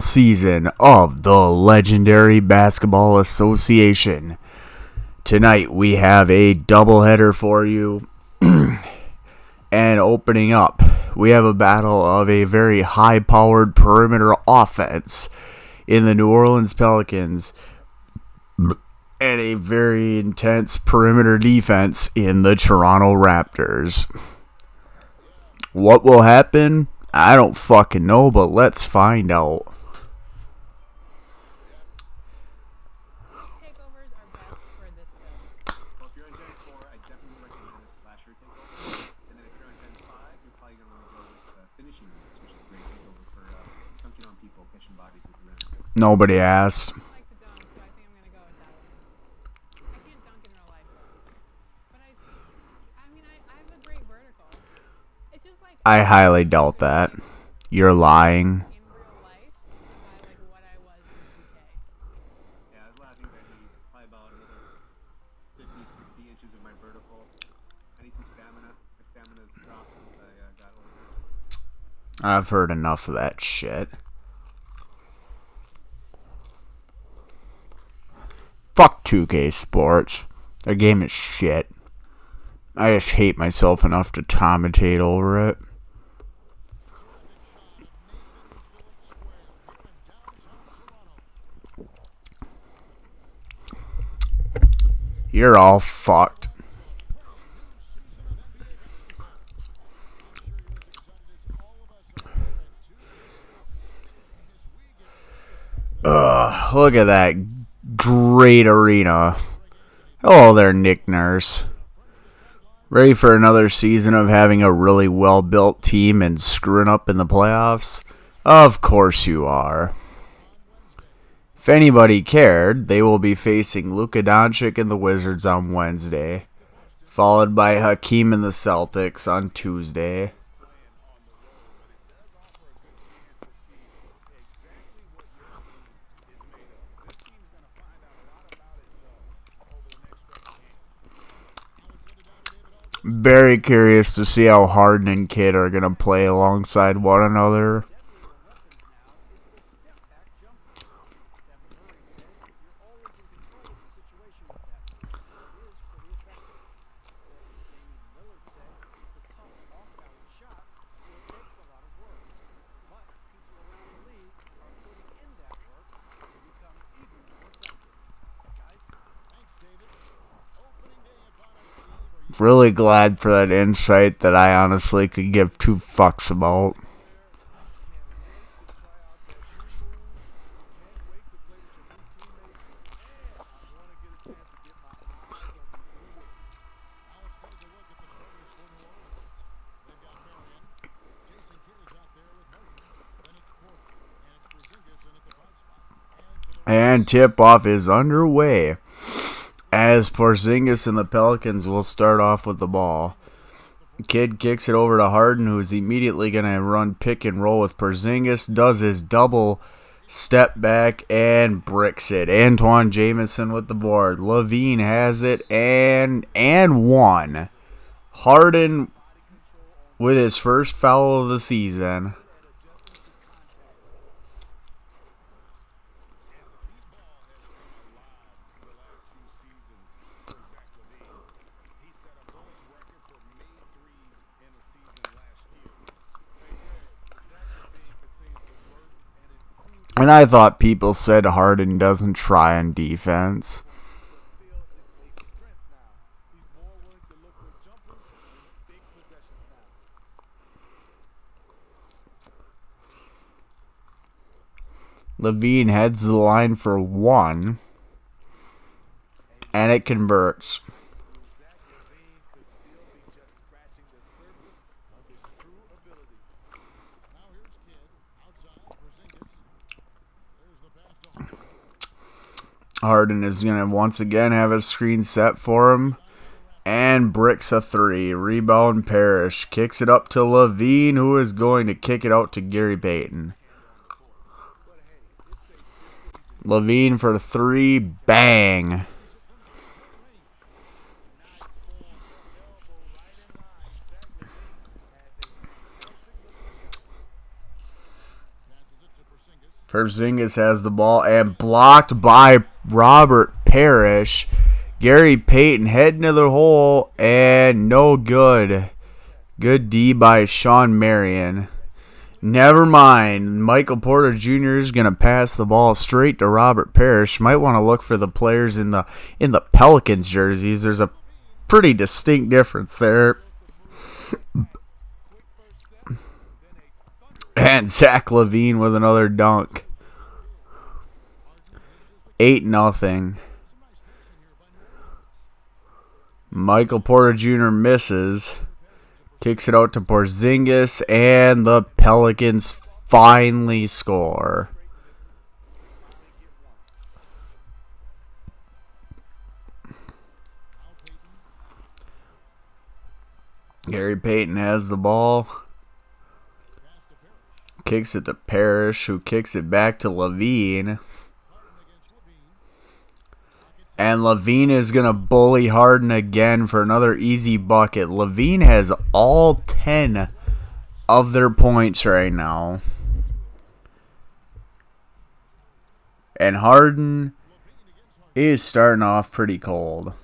Season of the Legendary Basketball Association. Tonight we have a doubleheader for you. And opening up, we have a battle of a very high-powered perimeter offense in the New Orleans Pelicans and a very intense perimeter defense in the Toronto Raptors. What will happen? I don't fucking know, but let's find out. Nobody asked. I highly doubt that. You're lying. I've heard enough of that shit. Fuck 2K Sports. Their game is shit. I just hate myself enough to commentate over it. You're all fucked. Look at that great arena. Hello there, Nick Nurse. Ready for another season of having a really well-built team and screwing up in the playoffs? Of course you are. If anybody cared, they will be facing Luka Doncic and the Wizards on Wednesday, followed by Hakeem and the Celtics on Tuesday. Very curious to see how Harden and Kidd are going to play alongside one another. Really glad for that insight that I honestly could give two fucks about. And tip-off is underway, as Porzingis and the Pelicans will start off with the ball. Kidd kicks it over to Harden, who is immediately going to run pick and roll with Porzingis, does his double step back and bricks it. Antoine Jamison with the board. Levine has it and one. Harden with his first foul of the season. And I thought people said Harden doesn't try on defense. Levine heads the line for one. And it converts. Harden is going to once again have a screen set for him. And bricks a three. Rebound Parrish. Kicks it up to Levine, who is going to kick it out to Gary Payton. Levine for three. Bang. Porzingis has the ball and blocked by Robert Parrish. Gary Payton heading to the hole and no good. Good D by Sean Marion. Never mind. Michael Porter Jr. is going to pass the ball straight to Robert Parrish. Might want to look for the players in the Pelicans jerseys. There's a pretty distinct difference there. And Zach LaVine with another dunk. 8-0. Michael Porter Jr. misses. Kicks it out to Porzingis, and the Pelicans finally score. Gary Payton has the ball. Kicks it to Parrish, who kicks it back to LaVine. And LaVine is going to bully Harden again for another easy bucket. LaVine has all 10 of their points right now. And Harden is starting off pretty cold.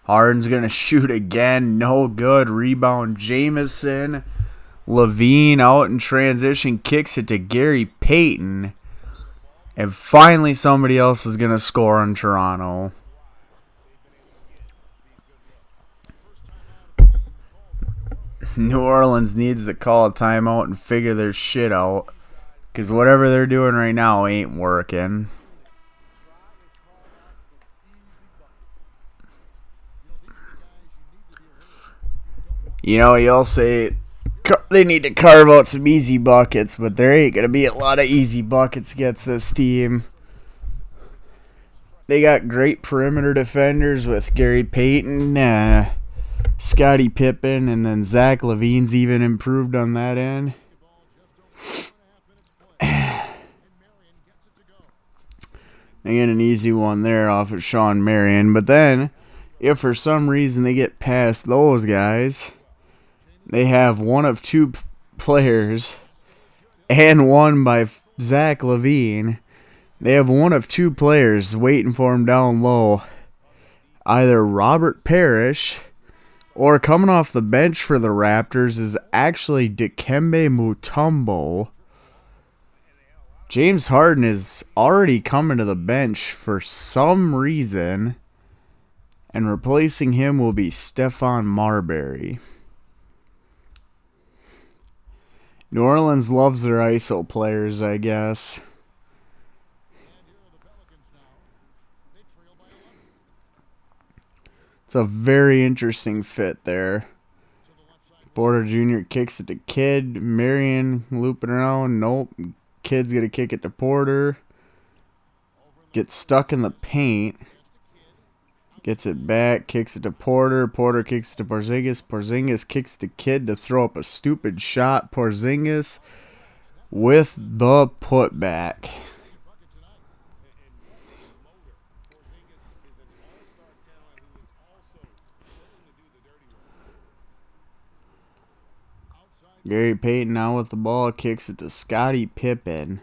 Harden's going to shoot again. No good. Rebound Jamison. LaVine out in transition. Kicks it to Gary Payton. And finally somebody else is going to score in Toronto. New Orleans needs to call a timeout and figure their shit out. Because whatever they're doing right now ain't working. You know, you'll say they need to carve out some easy buckets, but there ain't going to be a lot of easy buckets against this team. They got great perimeter defenders with Gary Payton, Scottie Pippen, and then Zach LaVine's even improved on that end. They get an easy one there off of Sean Marion. But then, if for some reason they get past those guys, they have one of two players and one by Zach LaVine. They have one of two players waiting for him down low. Either Robert Parrish or coming off the bench for the Raptors is actually Dikembe Mutombo. James Harden is already coming to the bench for some reason, and replacing him will be Stephon Marbury. New Orleans loves their ISO players, I guess. It's a very interesting fit there. Porter Jr. kicks it to Kidd. Marion looping around. Nope. Kid's going to kick it to Porter. Gets stuck in the paint. Gets it back. Kicks it to Porter. Porter kicks it to Porzingis. Porzingis kicks the Kidd to throw up a stupid shot. Porzingis with the putback. Gary Payton now with the ball, kicks it to Scottie Pippen.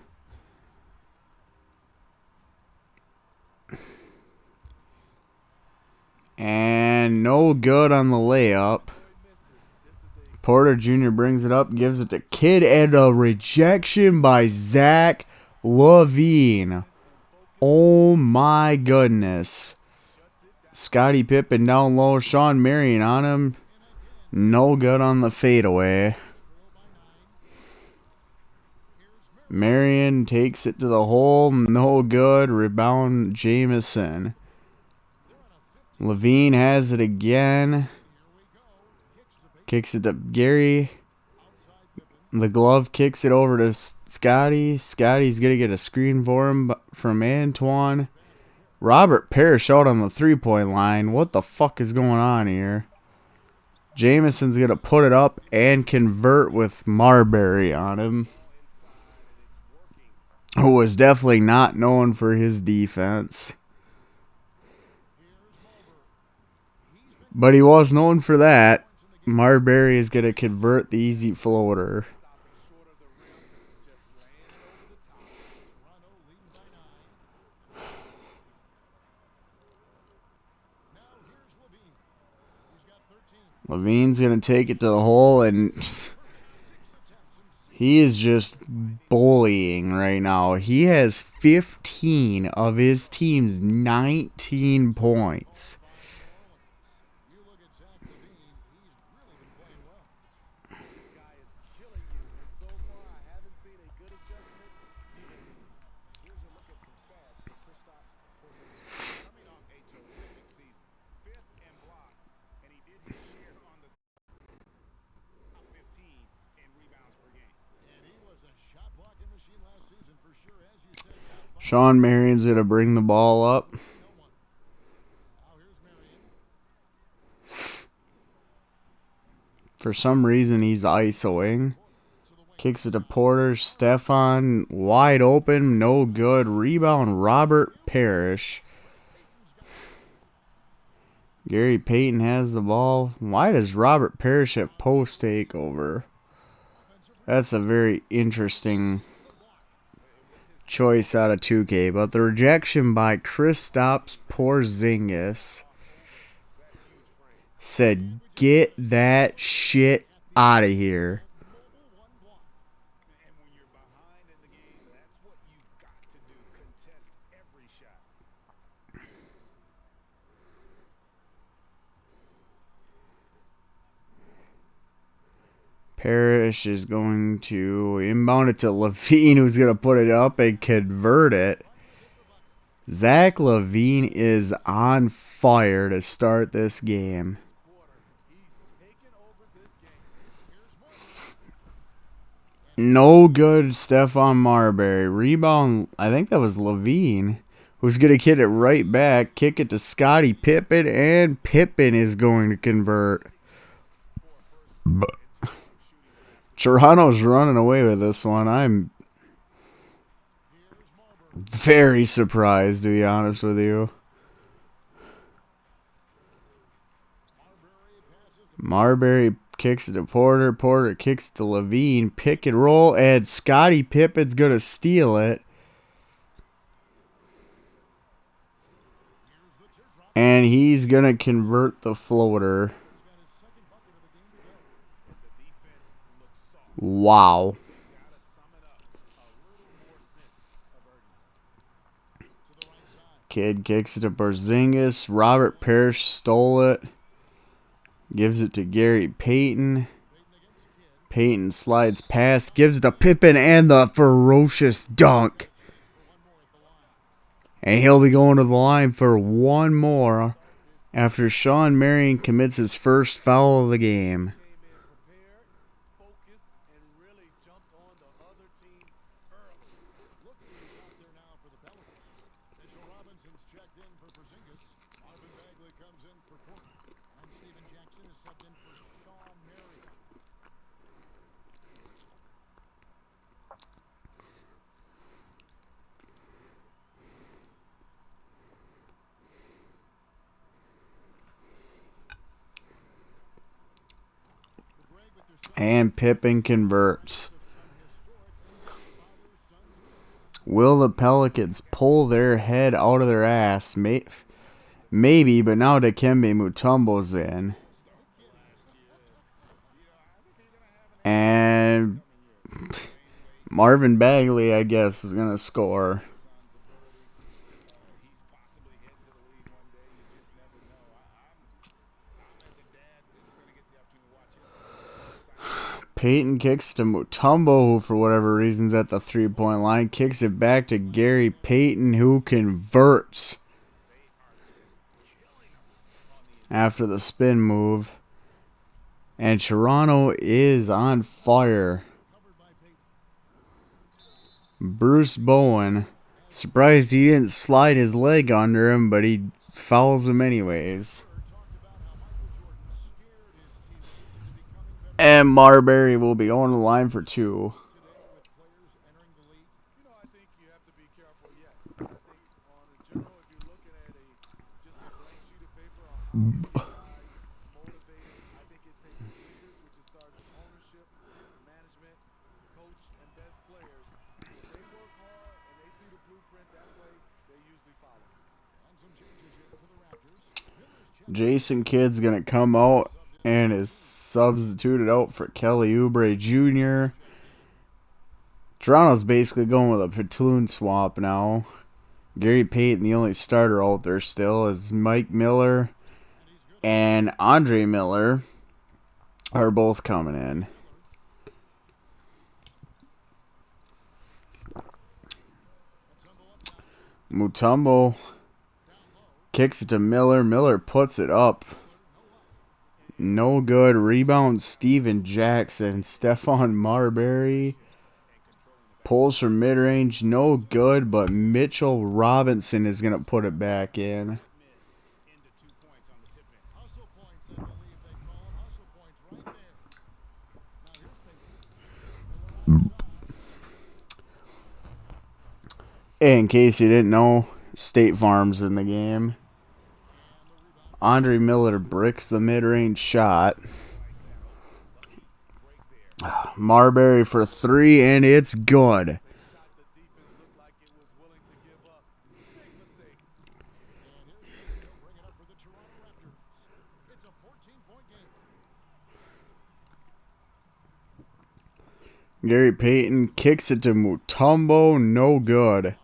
And no good on the layup. Porter Jr. brings it up, gives it to Kidd, and a rejection by Zach LaVine. Oh my goodness. Scottie Pippen down low, Sean Marion on him. No good on the fadeaway. Marion takes it to the hole. No good. Rebound Jamison. LaVine has it again. Kicks it to Gary. The glove kicks it over to Scottie. Scottie's going to get a screen for him from Antoine. Robert Parrish out on the three-point line. What the fuck is going on here? Jamison's going to put it up and convert with Marbury on him, who was definitely not known for his defense. But he was known for that. Marbury is going to convert the easy floater. Levine's going to take it to the hole, and he is just bullying right now. He has 15 of his team's 19 points. Sean Marion's going to bring the ball up. For some reason, he's ISOing. Kicks it to Porter. Stefan wide open. No good. Rebound Robert Parrish. Gary Payton has the ball. Why does Robert Parrish at post takeover? That's a very interesting choice out of 2K. But the rejection by Kristaps Porzingis said, "Get that shit out of here." Parrish is going to inbound it to Levine, who's going to put it up and convert it. Zach Levine is on fire to start this game. No good, Stephon Marbury. Rebound, I think that was Levine, who's going to get it right back. Kick it to Scottie Pippen, and Pippen is going to convert. Toronto's running away with this one. I'm very surprised, to be honest with you. Marbury kicks it to Porter. Porter kicks it to Levine. Pick and roll, and Scottie Pippen's going to steal it. And he's going to convert the floater. Wow. Kid kicks it to Porzingis. Robert Parrish stole it. Gives it to Gary Payton. Payton slides past. Gives it to Pippen, and the ferocious dunk. And he'll be going to the line for one more after Sean Marion commits his first foul of the game. And Pippen converts. Will the Pelicans pull their head out of their ass? Maybe, but now Dikembe Mutombo's in. And Marvin Bagley, I guess, is going to score. Payton kicks to Mutombo, who for whatever reason's at the three-point line. Kicks it back to Gary Payton, who converts after the spin move. And Toronto is on fire. Bruce Bowen. Surprised he didn't slide his leg under him, but he fouls him anyways. And Marbury will be on the line for two. Jason Kidd's going to come out and is substituted out for Kelly Oubre Jr. Toronto's basically going with a platoon swap now. Gary Payton, the only starter out there still, is Mike Miller and Andre Miller are both coming in. Mutombo kicks it to Miller. Miller puts it up. No good. Rebound Steven Jackson. Stephon Marbury pulls from mid-range. No good, but Mitchell Robinson is going to put it back in. In case you didn't know, State Farm's in the game. Andre Miller bricks the mid-range shot. Marbury for three, and it's good. Gary Payton kicks it to Mutombo. No good.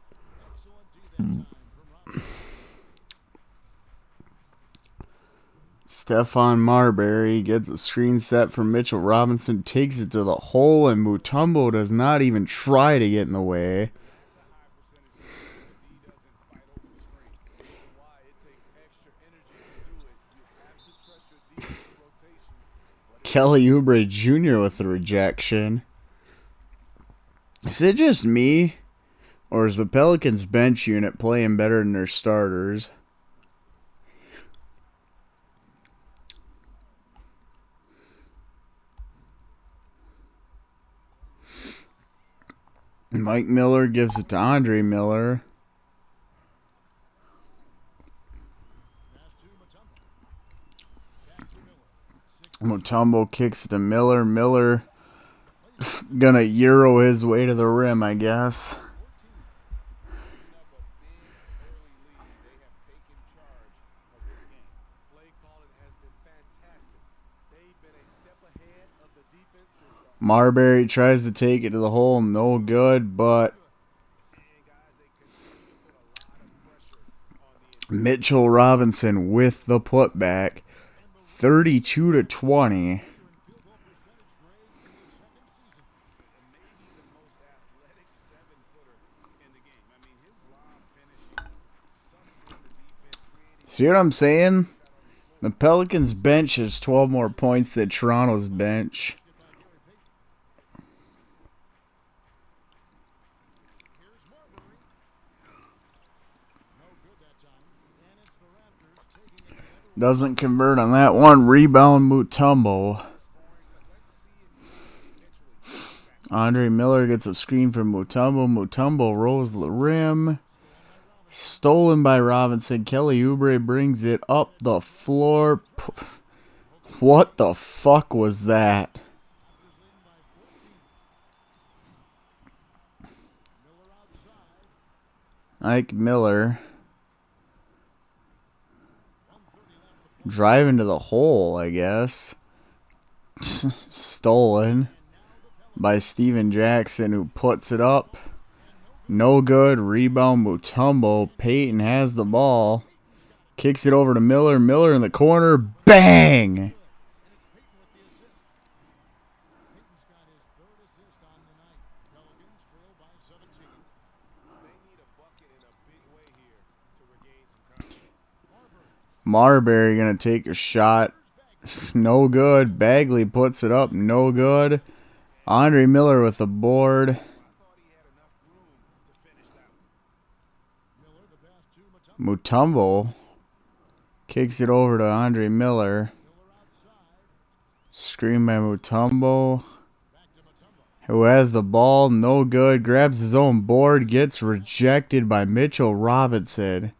Stephon Marbury gets a screen set from Mitchell Robinson, takes it to the hole, and Mutombo does not even try to get in the way. Kelly Oubre Jr. with the rejection. Is it just me, or is the Pelicans bench unit playing better than their starters? Mike Miller gives it to Andre Miller. Mutombo kicks it to Miller. Miller gonna Euro his way to the rim, I guess. Marbury tries to take it to the hole, no good, but Mitchell Robinson with the putback, 32-20. See what I'm saying? The Pelicans bench has 12 more points than Toronto's bench. Doesn't convert on that one. Rebound Mutombo. Andre Miller gets a screen from Mutombo. Mutombo rolls the rim. Stolen by Robinson. Kelly Oubre brings it up the floor. What the fuck was that? Mike Miller driving to the hole, I guess. Stolen by Steven Jackson, who puts it up. No good. Rebound Mutombo. Payton has the ball. Kicks it over to Miller. Miller in the corner. Bang! Marbury going to take a shot. No good. Bagley puts it up. No good. Andre Miller with the board. Mutombo kicks it over to Andre Miller. Screen by Mutombo, who has the ball. No good. Grabs his own board. Gets rejected by Mitchell Robinson.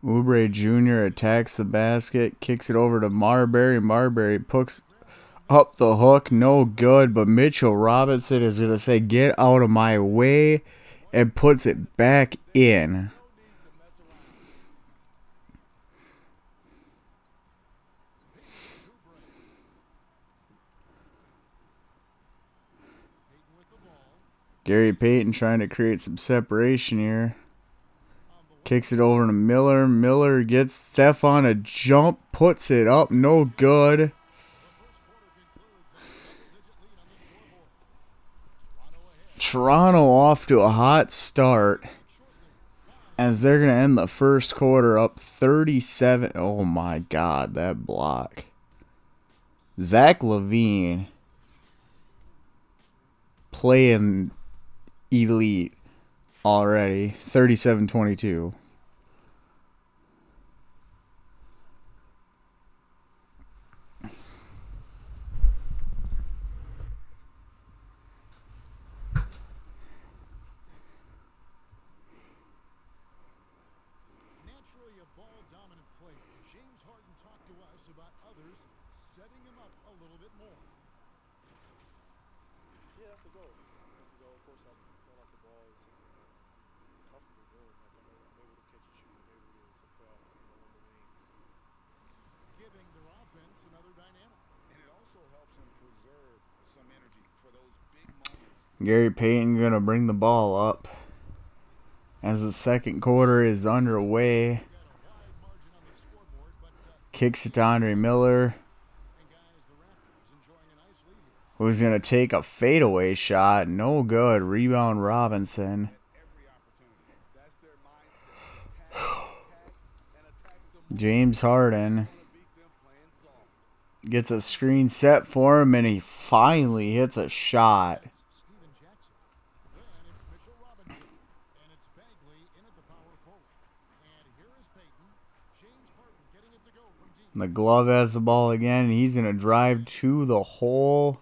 Oubre Jr. attacks the basket. Kicks it over to Marbury. Marbury puts up the hook. No good. But Mitchell Robinson is going to say, "Get out of my way," and puts it back in. Gary Payton trying to create some separation here. Kicks it over to Miller. Miller gets Steph on a jump. Puts it up. No good. Toronto off to a hot start, as they're going to end the first quarter up 37. Oh my God, that block. Zach LaVine playing elite already. 37-22. Naturally a ball-dominant player, James Harden talked to us about others setting him up a little bit more. Yeah, that's the goal. That's the goal. Of course, I'm going off the ball is comfortable doing. Like I'm able to catch and shoot. I'm able to play off, on the wings. Giving their offense another dynamic. And it also helps them preserve some energy for those big moments. Gary Payton going to bring the ball up as the second quarter is underway. Kicks it to Andre Miller, who's going to take a fadeaway shot. No good. Rebound Robinson. James Harden gets a screen set for him, and he finally hits a shot. The glove has the ball again, and he's going to drive to the hole.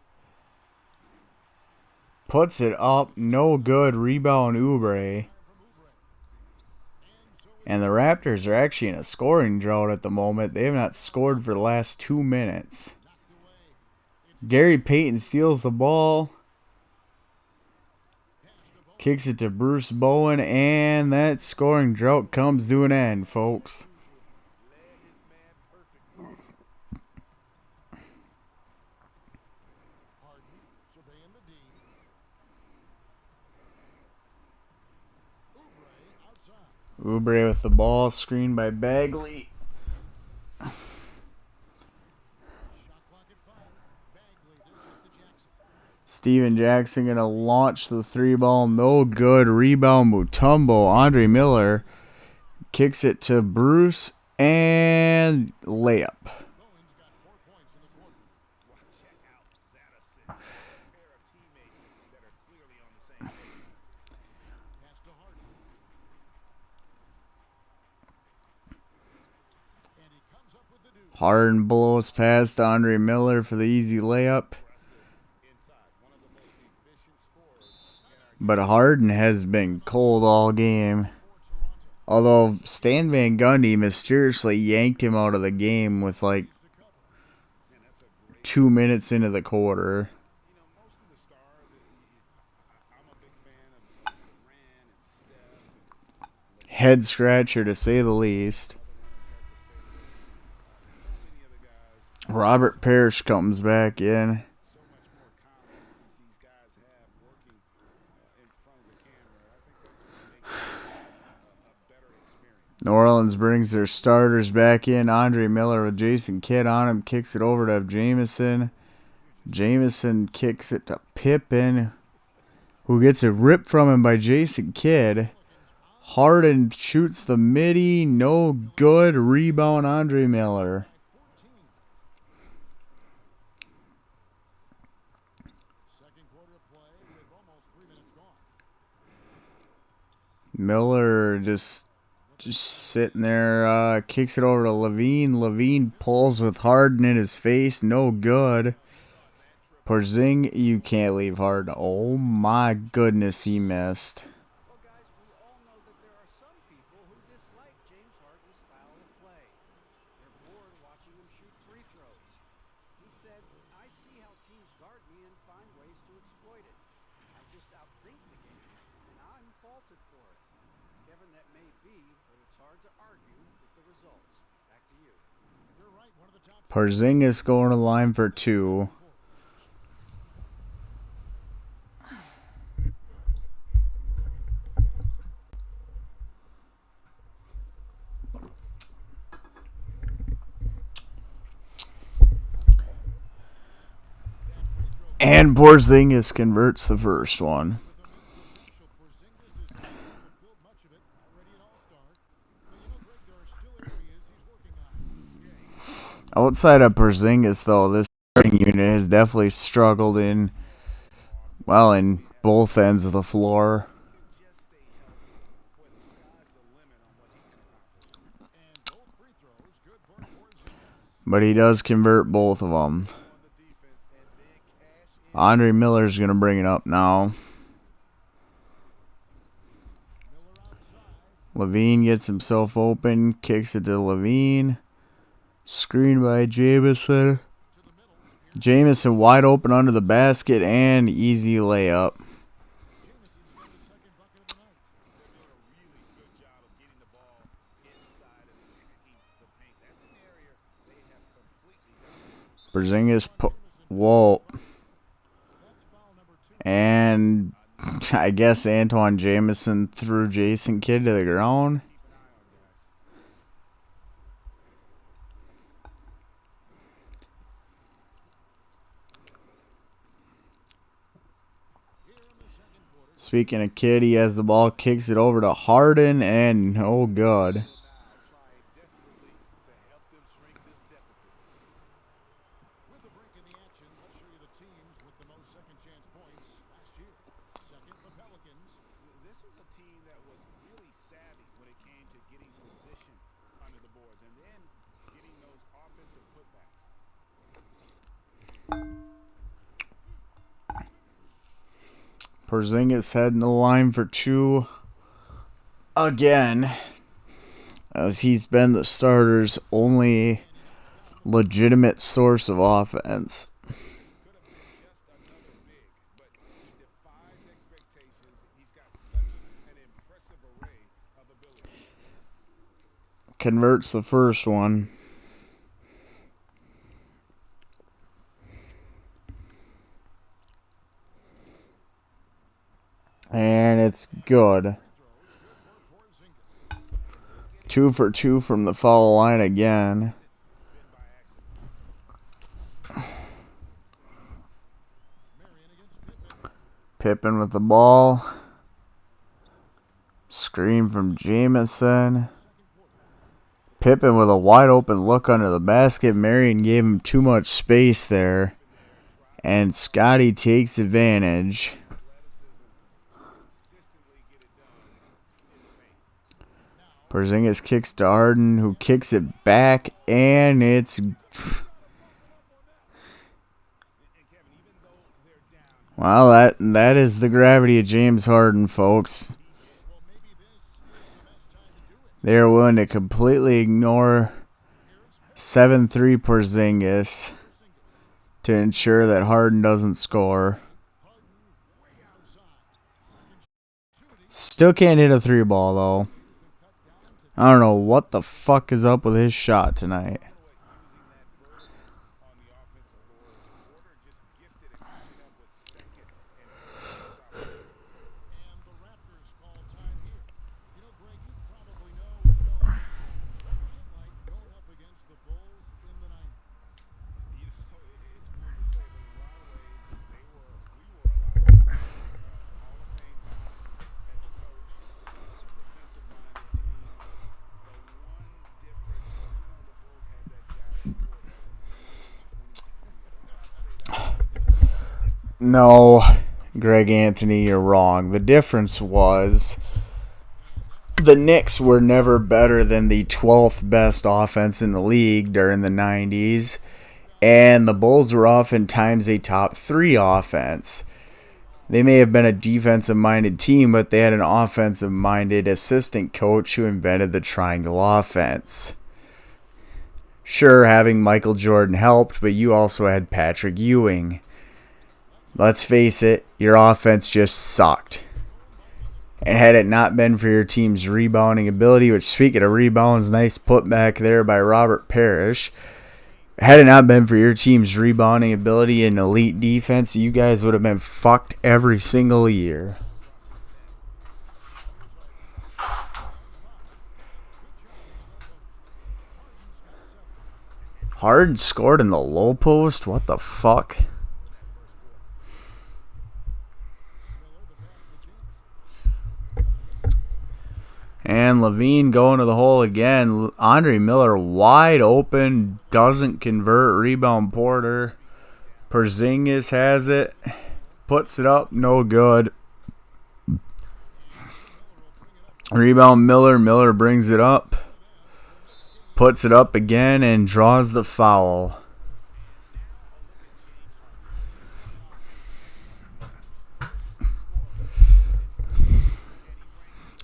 Puts it up. No good. Rebound Oubre. And the Raptors are actually in a scoring drought at the moment. They have not scored for the last 2 minutes. Gary Payton steals the ball. Kicks it to Bruce Bowen, and that scoring drought comes to an end, folks. Oubre with the ball, screened by Bagley. Steven Jackson going to launch the three ball. No good. Rebound Mutombo. Andre Miller kicks it to Bruce, and layup. Harden blows past Andre Miller for the easy layup. But Harden has been cold all game. Although Stan Van Gundy mysteriously yanked him out of the game with like 2 minutes into the quarter. Head scratcher to say the least. Robert Parrish comes back in. New Orleans brings their starters back in. Andre Miller with Jason Kidd on him. Kicks it over to Jamison. Jamison kicks it to Pippen, who gets it ripped from him by Jason Kidd. Harden shoots the midi. No good. Rebound Andre Miller. Miller just sitting there, kicks it over to Levine. Levine pulls with Harden in his face. No good. Porzingis, you can't leave Harden. Oh my goodness, he missed. Well, guys, we all know that there are some people who dislike James Harden's style of play. They're bored watching him shoot free throws. He said, I see how teams guard me and find ways to exploit it. I just outthink the game, and I'm faulted for it. Kevin, that may be, but it's hard to argue with the results. Back to you. You're right, one of the top. Porzingis going to the line for two. And Porzingis converts the first one. Outside of Porzingis, though, this starting unit has definitely struggled in both ends of the floor. But he does convert both of them. Andre Miller's going to bring it up now. Levine gets himself open, kicks it to Levine. Screened by Jamison. Jamison wide open under the basket and easy layup. Porzingis, whoa. And I guess Antoine Jamison threw Jason Kidd to the ground. Speaking of Kidd, he has the ball, kicks it over to Harden, and oh god. This was a team that was really savvy when it came to getting position under the boards and then getting those offensive putbacks. Porzingis heading the line for two again, as he's been the starter's only legitimate source of offense. Converts the first one. And it's good. 2 for 2 from the foul line again. Pippen with the ball. Screen from Jamison. Pippen with a wide open look under the basket. Marion gave him too much space there. And Scottie takes advantage. Porzingis kicks to Harden, who kicks it back, and it's... Well, that is the gravity of James Harden, folks. They are willing to completely ignore 7-3 Porzingis to ensure that Harden doesn't score. Still can't hit a 3-ball, though. I don't know what the fuck is up with his shot tonight. No, Greg Anthony, you're wrong. The difference was the Knicks were never better than the 12th best offense in the league during the 90s, and the Bulls were oftentimes a top 3 offense. They may have been a defensive-minded team, but they had an offensive-minded assistant coach who invented the triangle offense. Sure, having Michael Jordan helped, but you also had Patrick Ewing. Let's face it, your offense just sucked. And had it not been for your team's rebounding ability, which, speaking of rebounds, nice putback there by Robert Parrish. Had it not been for your team's rebounding ability and elite defense, you guys would have been fucked every single year. Harden scored in the low post? What the fuck? And Levine going to the hole again. Andre Miller wide open. Doesn't convert. Rebound Porter. Porzingis has it. Puts it up. No good. Rebound Miller. Miller brings it up. Puts it up again and draws the foul.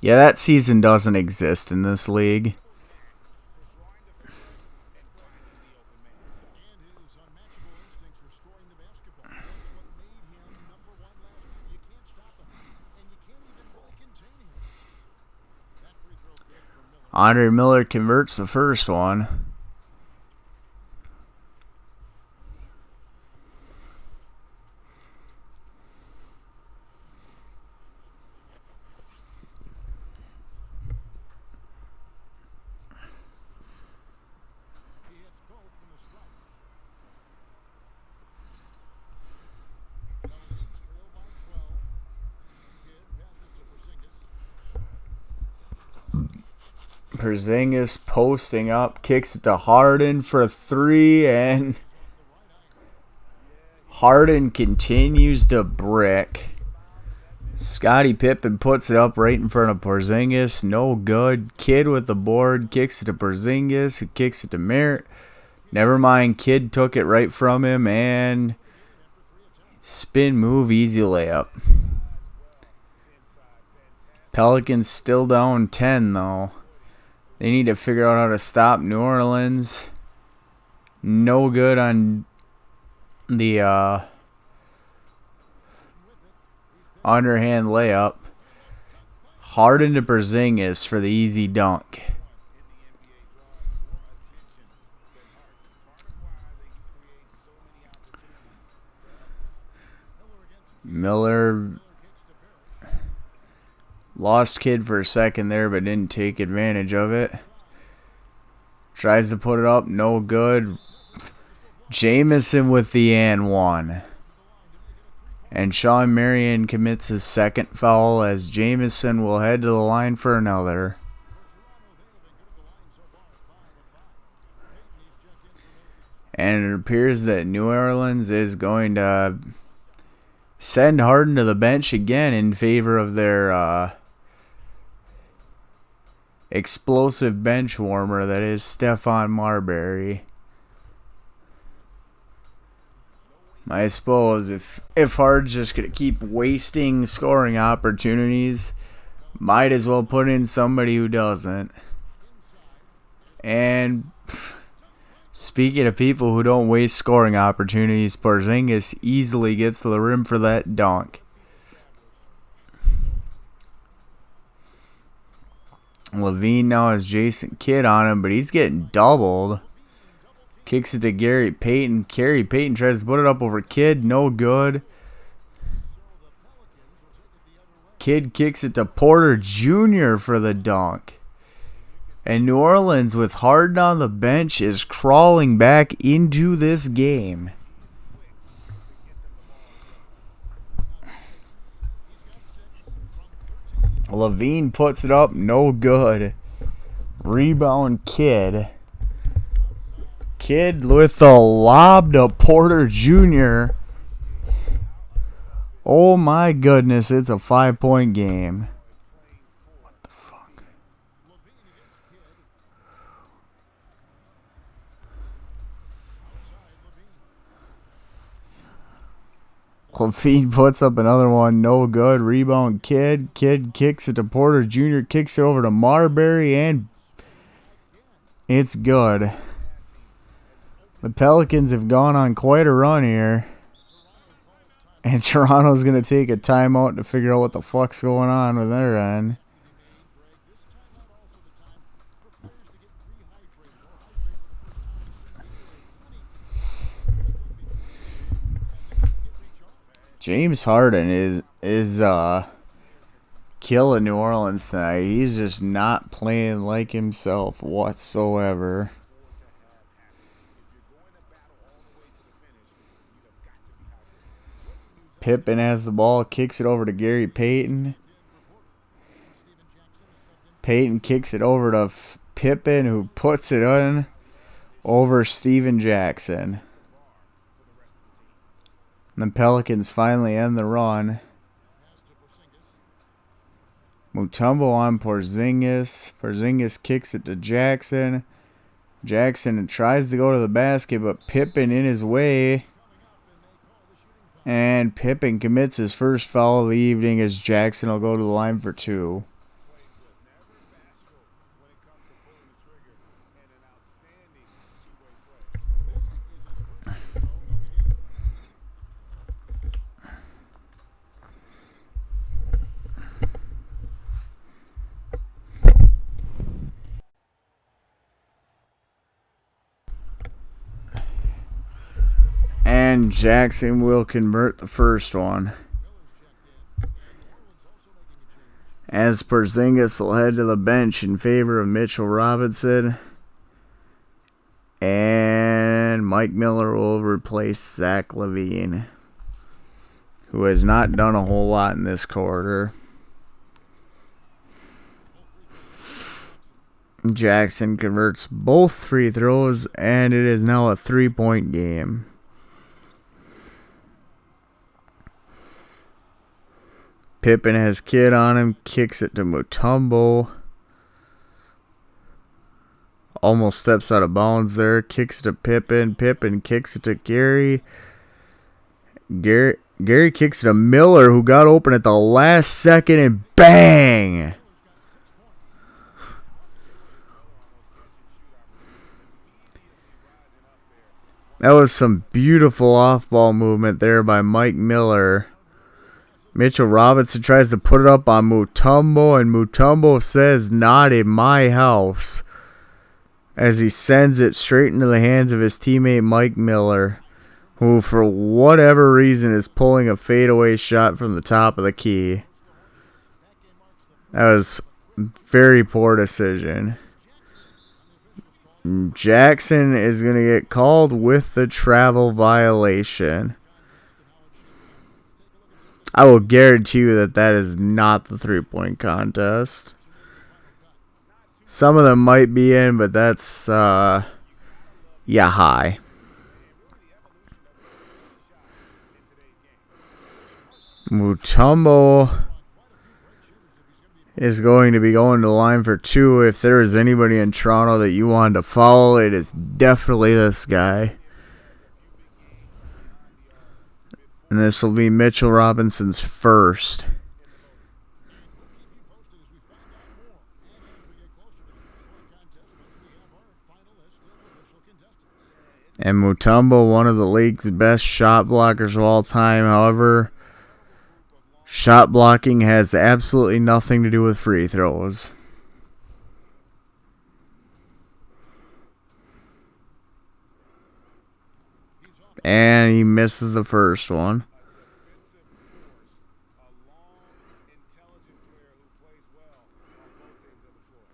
Yeah, that season doesn't exist in this league. Andre Miller converts the first one. Porzingis posting up, kicks it to Harden for 3, and Harden continues to brick. Scottie Pippen puts it up right in front of Porzingis. No good. Kid with the board, kicks it to Porzingis, who kicks it to Merritt. Never mind, Kid took it right from him, and spin move, easy layup. Pelicans still down 10, though. They need to figure out how to stop New Orleans. No good on the underhand layup. Harden to Porzingis for the easy dunk. Miller lost Kid for a second there, but didn't take advantage of it. Tries to put it up, no good. Jamison with the and one. And Sean Marion commits his second foul as Jamison will head to the line for another. And it appears that New Orleans is going to send Harden to the bench again in favor of their explosive bench warmer that is Stephon Marbury. I suppose if Harden's just going to keep wasting scoring opportunities, might as well put in somebody who doesn't. And speaking of people who don't waste scoring opportunities, Porzingis easily gets to the rim for that dunk. Levine now has Jason Kidd on him, but he's getting doubled. Kicks it to Gary Payton. Gary Payton tries to put it up over Kidd. No good. Kidd kicks it to Porter Jr. for the dunk. And New Orleans, with Harden on the bench, is crawling back into this game. Levine puts it up, no good. Rebound Kidd. Kidd with the lob to Porter Jr. Oh my goodness, it's a 5-point game. What the fuck? Levine puts up another one, no good. Rebound Kidd. Kidd kicks it to Porter Jr., kicks it over to Marbury, and it's good. The Pelicans have gone on quite a run here. And Toronto's going to take a timeout to figure out what the fuck's going on with their end. James Harden is killing New Orleans tonight. He's just not playing like himself whatsoever. Pippen has the ball, kicks it over to Gary Payton. Payton kicks it over to Pippen, who puts it in over Steven Jackson. And the Pelicans finally end the run. Mutombo on Porzingis. Porzingis kicks it to Jackson. Jackson tries to go to the basket, but Pippen in his way. And Pippen commits his first foul of the evening as Jackson will go to the line for 2. And Jackson will convert the first one. As Porzingis will head to the bench in favor of Mitchell Robinson. And Mike Miller will replace Zach LaVine, who has not done a whole lot in this quarter. Jackson converts both free throws, and it is now a 3-point game. Pippen has kid on him, kicks it to Mutombo. Almost steps out of bounds there, kicks it to Pippen. Pippen kicks it to Gary. Gary kicks it to Miller, who got open at the last second, and bang! That was some beautiful off-ball movement there by Mike Miller. Mitchell Robinson tries to put it up on Mutombo, and Mutombo says, "Not in my house," as he sends it straight into the hands of his teammate Mike Miller, who for whatever reason is pulling a fadeaway shot from the top of the key. That was a very poor decision. Jackson is going to get called with the travel violation. I will guarantee you that that is not the 3-point contest. Some of them might be in, but that's, high. Mutombo is going to be going to the line for 2. If there is anybody in Toronto that you wanted to foul, it is definitely this guy. And this will be Mitchell Robinson's first. And Mutombo, one of the league's best shot blockers of all time. However, shot blocking has absolutely nothing to do with free throws. And he misses the first one.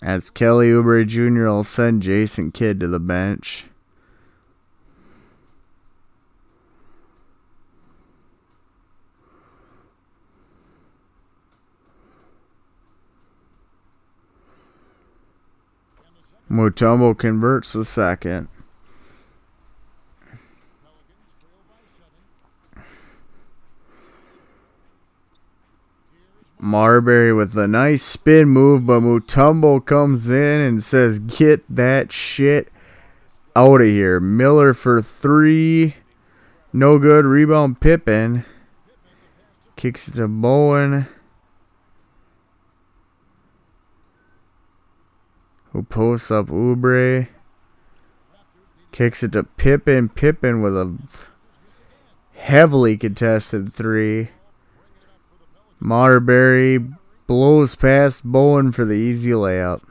As Kelly Oubre Jr. will send Jason Kidd to the bench. Mutombo converts the second. Marbury with a nice spin move, but Mutombo comes in and says, "Get that shit out of here." Miller for 3. No good. Rebound Pippen. Kicks it to Bowen, who posts up Oubre. Kicks it to Pippen. Pippen with a heavily contested 3. Marbury blows past Bowen for the easy layup.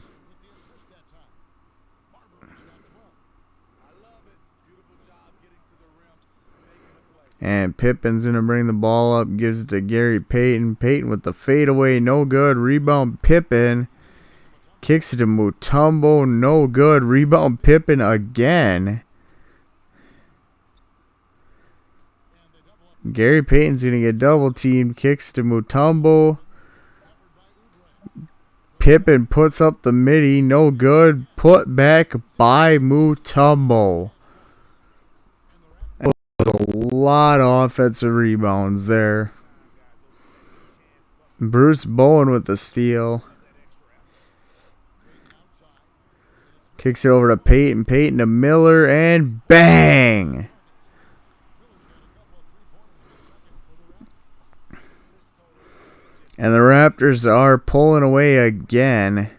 And Pippen's going to bring the ball up, gives it to Gary Payton. Payton with the fadeaway, no good. Rebound Pippen. Kicks it to Mutombo, no good. Rebound Pippen again. Gary Payton's going to get double teamed. Kicks to Mutombo. Pippen puts up the midi. No good. Put back by Mutombo. That was a lot of offensive rebounds there. Bruce Bowen with the steal. Kicks it over to Payton. Payton to Miller. And bang! And the Raptors are pulling away again.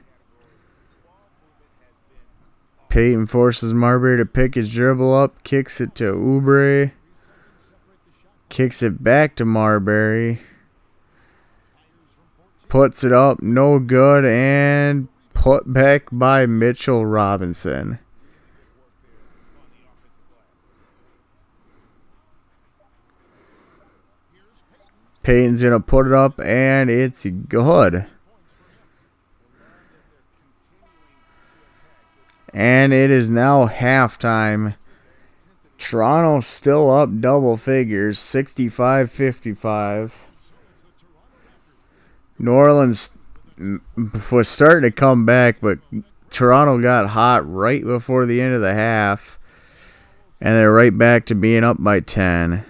Payton forces Marbury to pick his dribble up. Kicks it to Oubre. Kicks it back to Marbury. Puts it up. No good. And put back by Mitchell Robinson. Payton's going to put it up, and it's good. And it is now halftime. Toronto still up double figures, 65-55. New Orleans was starting to come back, but Toronto got hot right before the end of the half. And they're right back to being up by 10.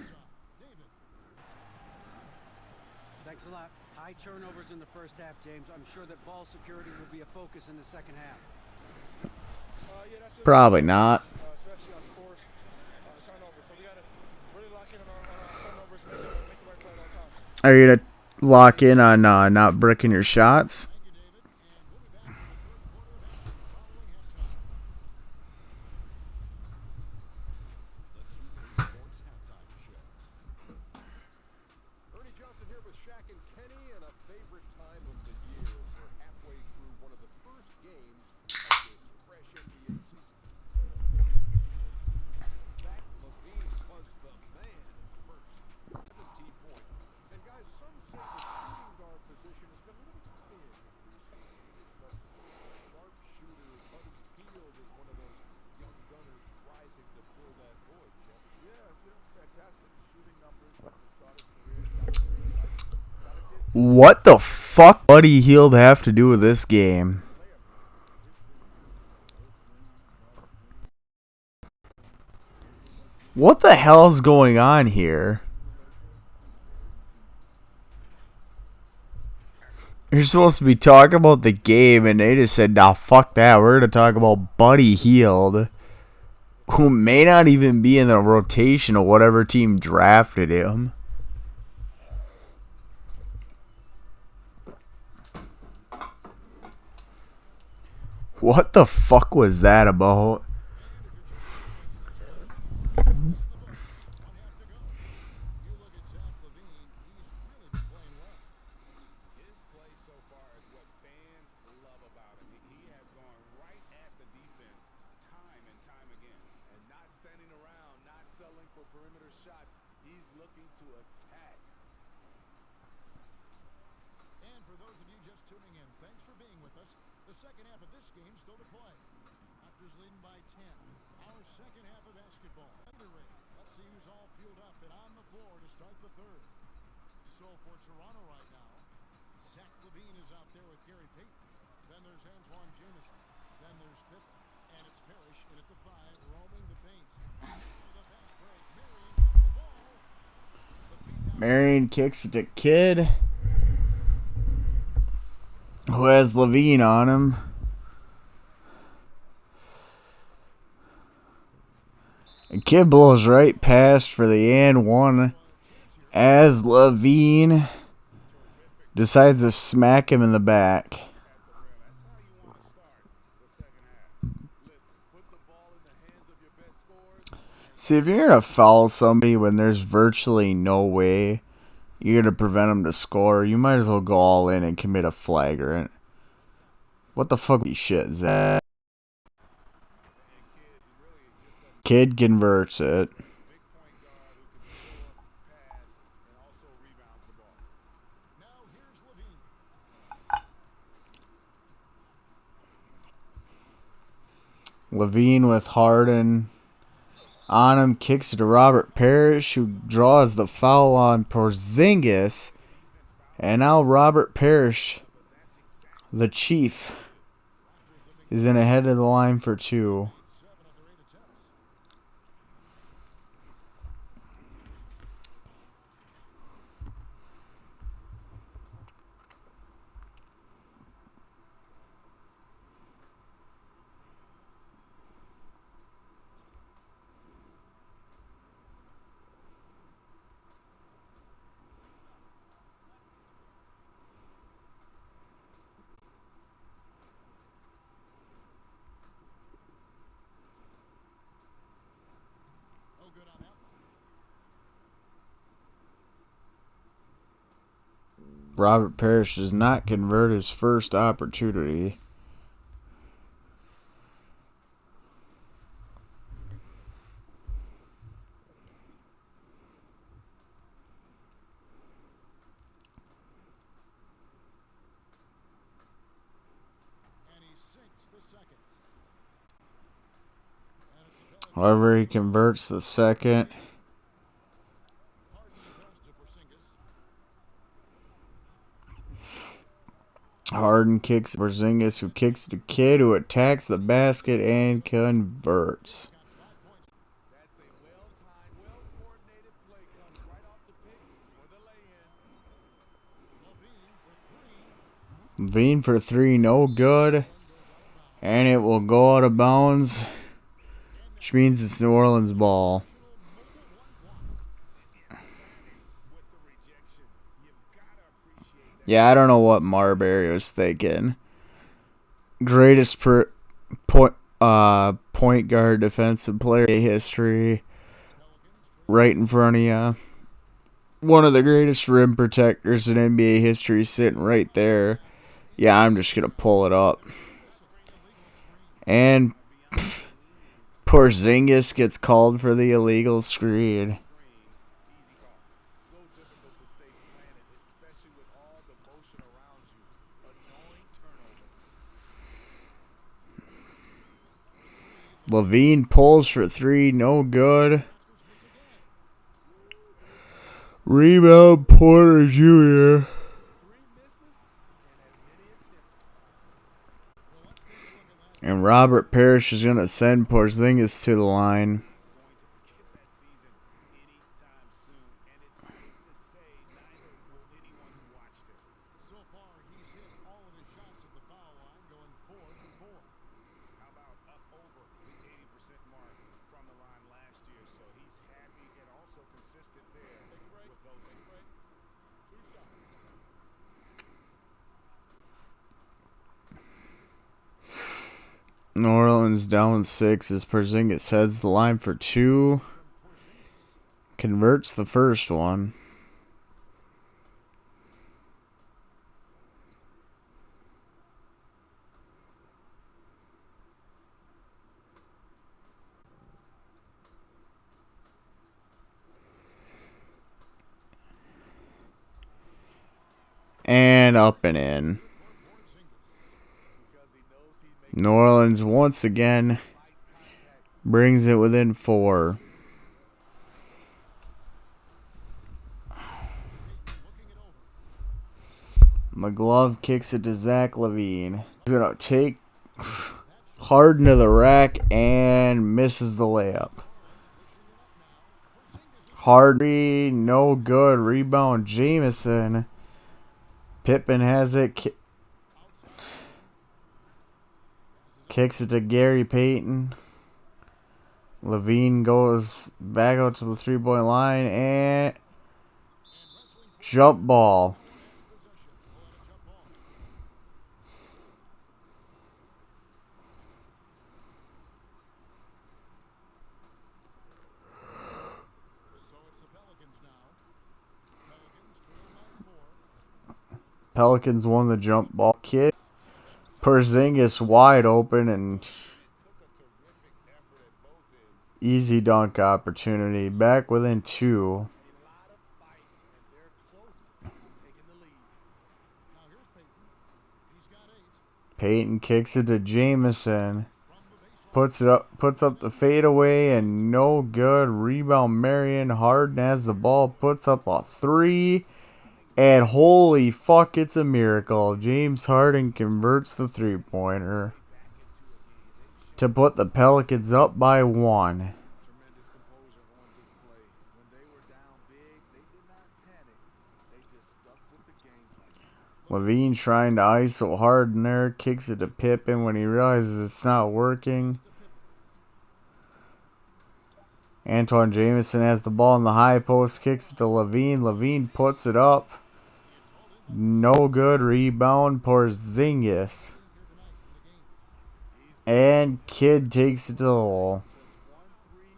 Thanks a lot. High turnovers in the first half, James. I'm sure that ball security will be a focus in the second half. Probably not. Especially on forced turnovers. So we got to really lock in on our turnovers, make the right play at all times. Are you going to lock in on not bricking your shots? What the fuck Buddy Hield have to do with this game? What the hell's going on here? You're supposed to be talking about the game, and they just said, nah, fuck that. We're going to talk about Buddy Hield, who may not even be in the rotation of whatever team drafted him. What the fuck was that about? Marion kicks it to Kidd, who has Levine on him. And Kidd blows right past for the and one as Levine decides to smack him in the back. See, if you're going to foul somebody when there's virtually no way you're going to prevent them to score, you might as well go all in and commit a flagrant. What the fuck shit is that? Kid converts it. Levine with Harden on him, kicks it to Robert Parrish, who draws the foul on Porzingis. And now Robert Parrish The Chief is in ahead of the line for 2. Robert Parrish does not convert his first opportunity. However, he converts the second. Harden kicks Porzingis, who kicks the kid, who attacks the basket and converts. That's a well-timed, well-coordinated play. Comes right off the pick for the lay-in. Levine for 3, no good. And it will go out of bounds, which means it's New Orleans ball. Yeah, I don't know what Marbury was thinking. Greatest point guard defensive player in history. Right in front of you. One of the greatest rim protectors in NBA history sitting right there. Yeah, I'm just going to pull it up. And Porzingis gets called for the illegal screen. Levine pulls for 3, no good. Rebound Porter Jr. And Robert Parrish is going to send Porzingis to the line. New Orleans down 6 as Porzingis heads the line for 2. Converts the first one. And up and in. New Orleans once again brings it within 4. McGlove kicks it to Zach LaVine. He's going to take Harden to the rack and misses the layup. Harden, no good. Rebound, Jameson. Pippen has it. Kicks it to Gary Payton. Levine goes back out to the 3-point line and jump ball. Pelicans won the jump ball. Kid Porzingis wide open and easy dunk opportunity. Back within 2. Payton kicks it to Jameson. Puts up the fadeaway and no good. Rebound Marion. Harden has the ball. Puts up a 3. And holy fuck, it's a miracle. James Harden converts the three-pointer to put the Pelicans up by 1. Tremendous composure on display. When they were down big, they did not panic. They just stuck with the game plan. Levine trying to ISO Harden there, kicks it to Pippen when he realizes it's not working. Antoine Jameson has the ball in the high post, kicks it to Levine. Levine puts it up. No good. Rebound. Porzingis. And Kidd takes it to the wall. Just 1-3 in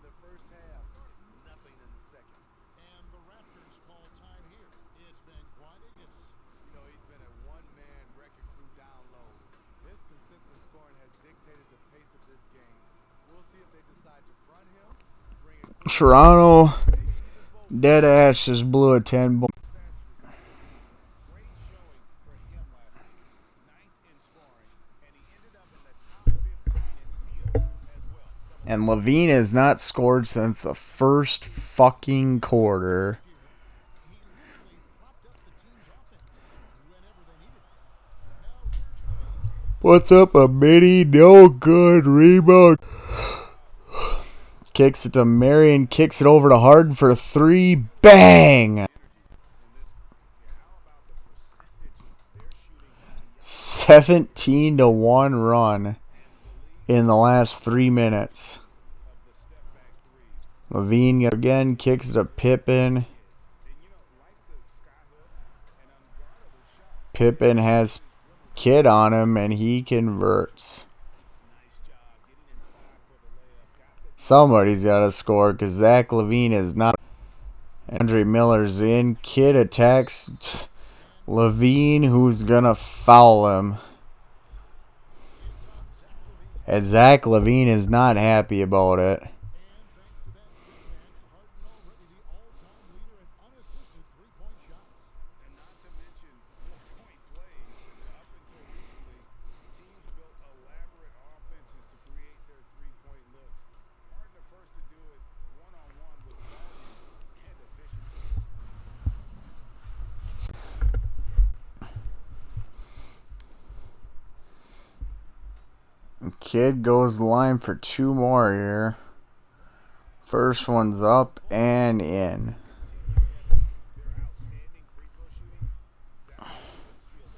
the first half. Nothing in the second. And the Raptors call time here. It's been quite a hit. You know, he's been a one-man wrecking crew down low. His consistent scoring has dictated the pace of this game. We'll see if they decide to front him, bring it quick, Toronto maybe even both. dead ass just blew a 10. Great showing for him last night. 9th in scoring, and he ended up in the top 15 in steals as well. And Levine has not scored since the first fucking quarter. He literally propped up the team's offense whenever they needed it. Now here's Levine. What's up, a mini? No good. Rebound. Kicks it to Marion. Kicks it over to Harden for 3. Bang! 17-1 run in the last 3 minutes. Levine again kicks it to Pippen. Pippen has Kidd on him and he converts. Somebody's got to score because Zach LaVine is not. Andre Miller's in. Kidd attacks LaVine, who's going to foul him. And Zach LaVine is not happy about it. And not to mention point plays. Up until recently, teams built elaborate offenses to create their three-point looks. Harden the first to do it one-on-one with volume and efficiency. Kidd goes the line for 2 more here. First one's up and in. Their outstanding free throw shooting, that will seal the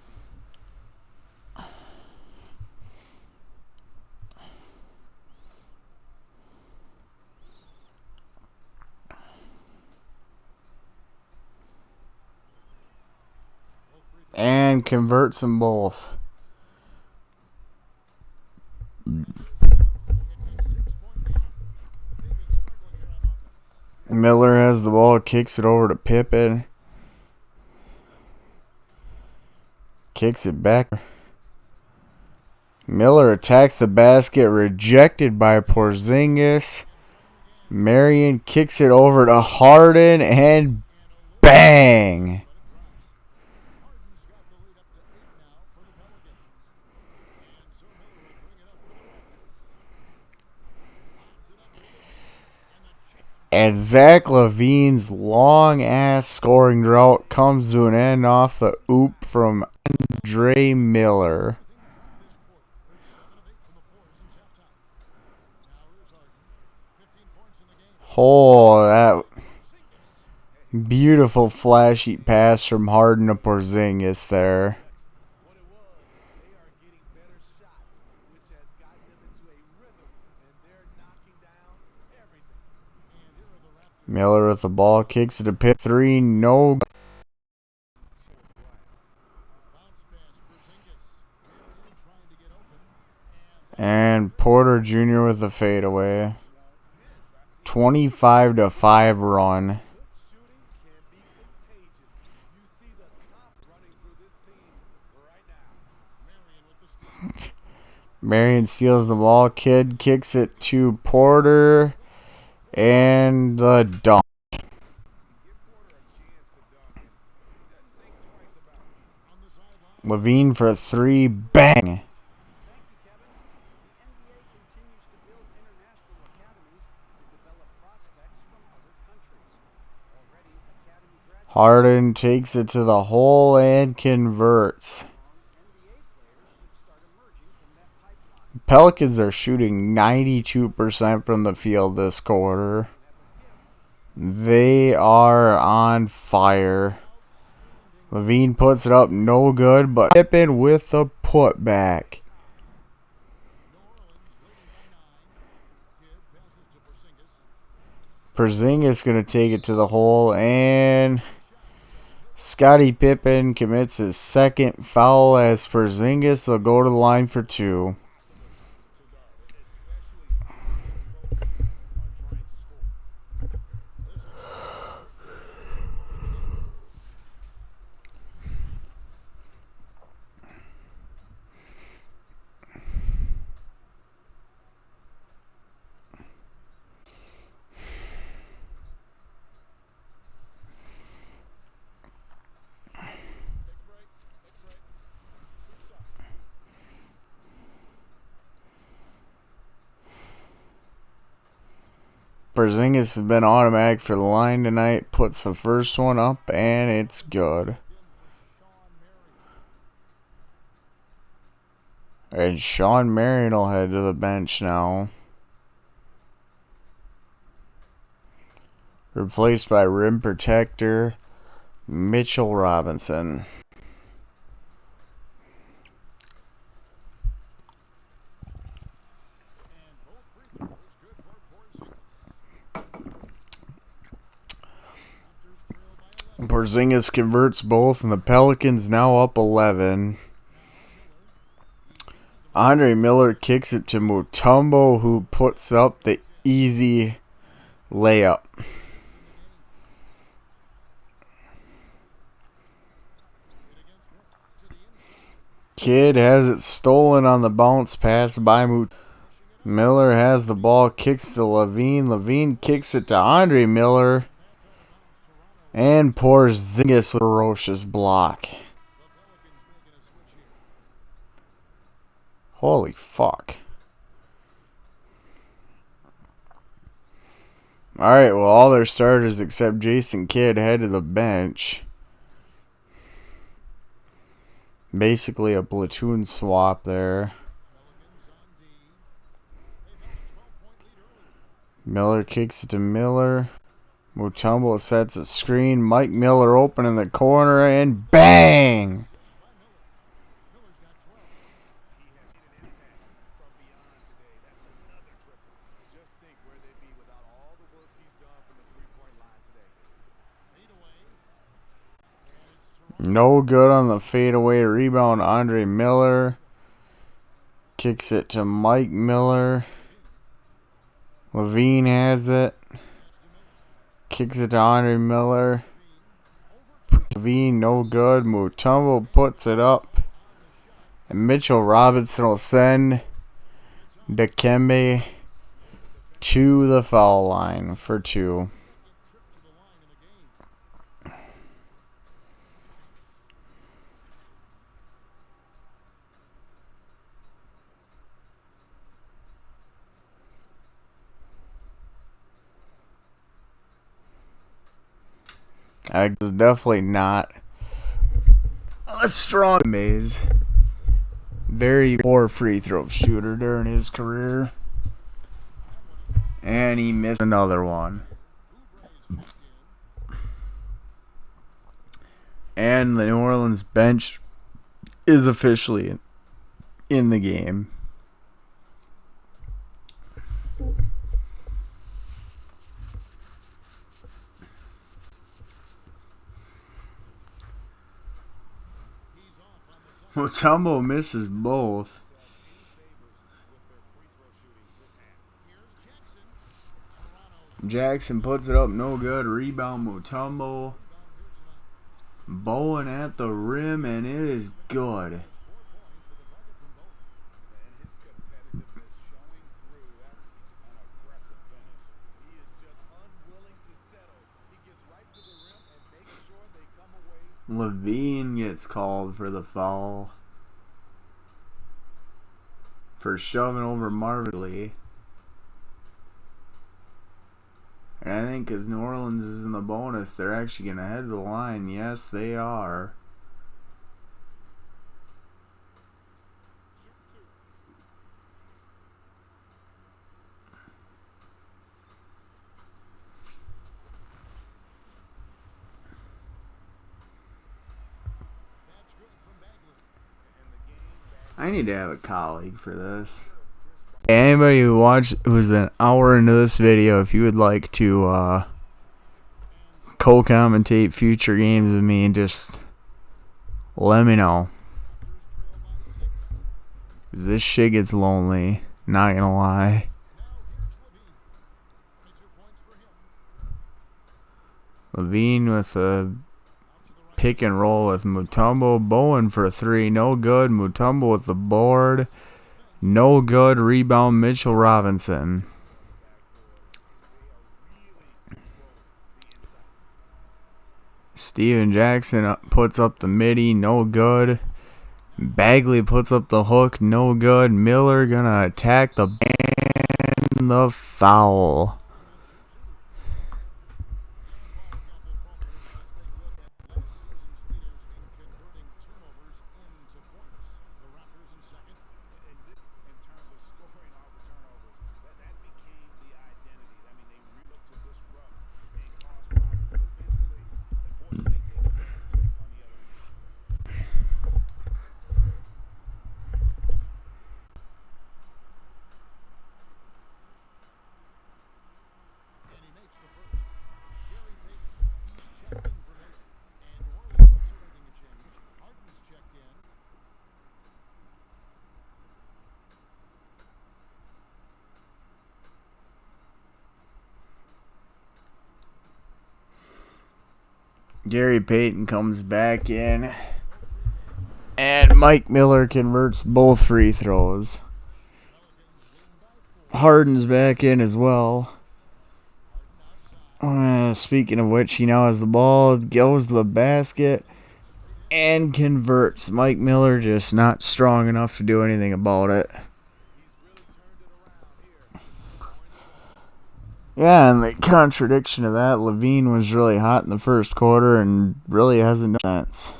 deal. And converts them both. Miller has the ball, kicks it over to Pippen. Kicks it back. Miller attacks the basket, rejected by Porzingis. Marion kicks it over to Harden, and bang! Harden's got the lead up to 8 now for the Pelicans. And so Miller will bring it up for the Raptors. And Zach LaVine's long-ass scoring drought comes to an end off the oop from Andre Miller. Oh, that beautiful flashy pass from Harden to Porzingis there. What it was, they are getting better shots, which has gotten them into a rhythm, and they're knocking down everything. Miller with the ball, kicks it to Pitt. 3, no. And Porter Jr. with the fadeaway. 25-5 run. Good shooting can be contagious. You see the top running through this team right now. Marion steals the ball. Kidd kicks it to Porter. And the dunk. Give Porter a chance to dunk, and he doesn't think twice about it. Levine for 3. Bang. Thank you, Kevin. The NBA continues to build international academies to develop prospects from other countries. Already, academy graduates Harden takes it to the hole and converts. NBA players should start emerging from that pipeline. Pelicans are shooting 92% from the field this quarter. They are on fire. Levine puts it up, no good, but Pippen with the putback. New Orleans leading by 9. Kidd passes to Porzingis. Porzingis going to take it to the hole, and Scottie Pippen commits his second foul as Porzingis will go to the line for two. Porzingis has been automatic for the line tonight. Puts the first one up, and it's good. And Sean Marion will head to the bench now. Replaced by rim protector Mitchell Robinson. Porzingis converts both, and the Pelicans now up 11. Andre Miller kicks it to Mutombo, who puts up the easy layup. Kidd has it stolen on the bounce pass by Miller has the ball, kicks to Levine. Levine kicks it to Andre Miller. And Porzingis with a ferocious block. Holy fuck. Alright, well, all their starters except Jason Kidd head to the bench. Basically a platoon swap there. Miller kicks it to Miller. Mutombo sets a screen. Mike Miller open in the corner, and bang! No good on the fadeaway rebound. Andre Miller kicks it to Mike Miller. Levine has it. Kicks it to Andre Miller. Levine, no good. Mutombo puts it up. And Mitchell Robinson will send Dikembe to the foul line for two. It's definitely not a strong maze. Very poor free throw shooter during his career. And he missed another one. And the New Orleans bench is officially in the game. Mutombo misses both. Jackson puts it up, no good. Rebound Mutombo. Bowen at the rim, and it is good. Levine gets called for the foul for shoving over Marvin Lee. And I think because New Orleans is in the bonus, they're actually going to head to the line. Yes, they are. I need to have a colleague for this. Anybody who's an hour into this video, if you would like to co-commentate future games with me, just let me know. 'Cause this shit gets lonely. Not gonna lie. Levine with a pick and roll with Mutombo. Bowen for a three. No good. Mutombo with the board. No good. Rebound Mitchell Robinson. Steven Jackson puts up the midi. No good. Bagley puts up the hook. No good. Miller gonna attack the and the foul. Gary Payton comes back in, and Mike Miller converts both free throws. Harden's back in as well. Speaking of which, he now has the ball, goes to the basket, and converts. Mike Miller just not strong enough to do anything about it. Yeah, and the contradiction of that, Levine was really hot in the first quarter and really hasn't done sense.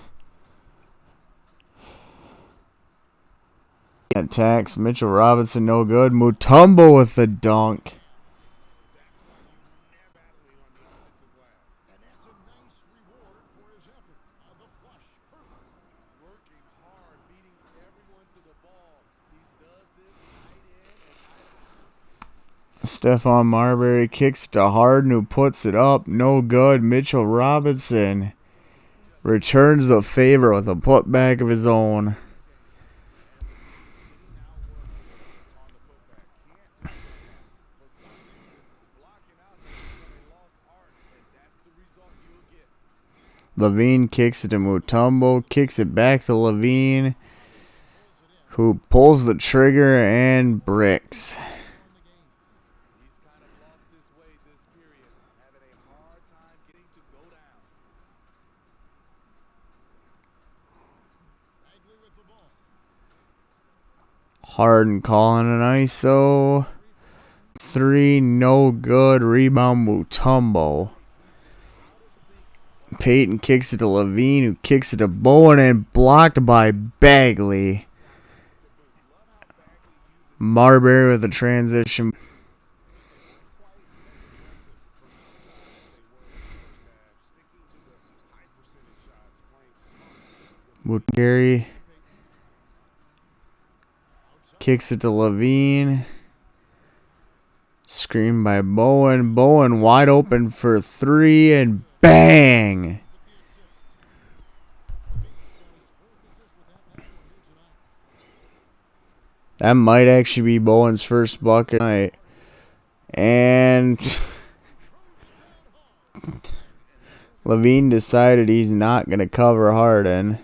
Attacks, Mitchell Robinson, no good. Mutombo with the dunk. Stephon Marbury kicks to Harden, who puts it up. No good. Mitchell Robinson returns the favor with a putback of his own. Levine kicks it to Mutombo, kicks it back to Levine, who pulls the trigger and bricks. Harden calling an ISO. 3, no good. Rebound Mutombo. Payton kicks it to Levine, who kicks it to Bowen, and blocked by Bagley. Marbury with a transition. Gary kicks it to Levine. Screen by Bowen. Bowen wide open for 3, and bang! That might actually be Bowen's first bucket tonight. And Levine decided he's not going to cover Harden.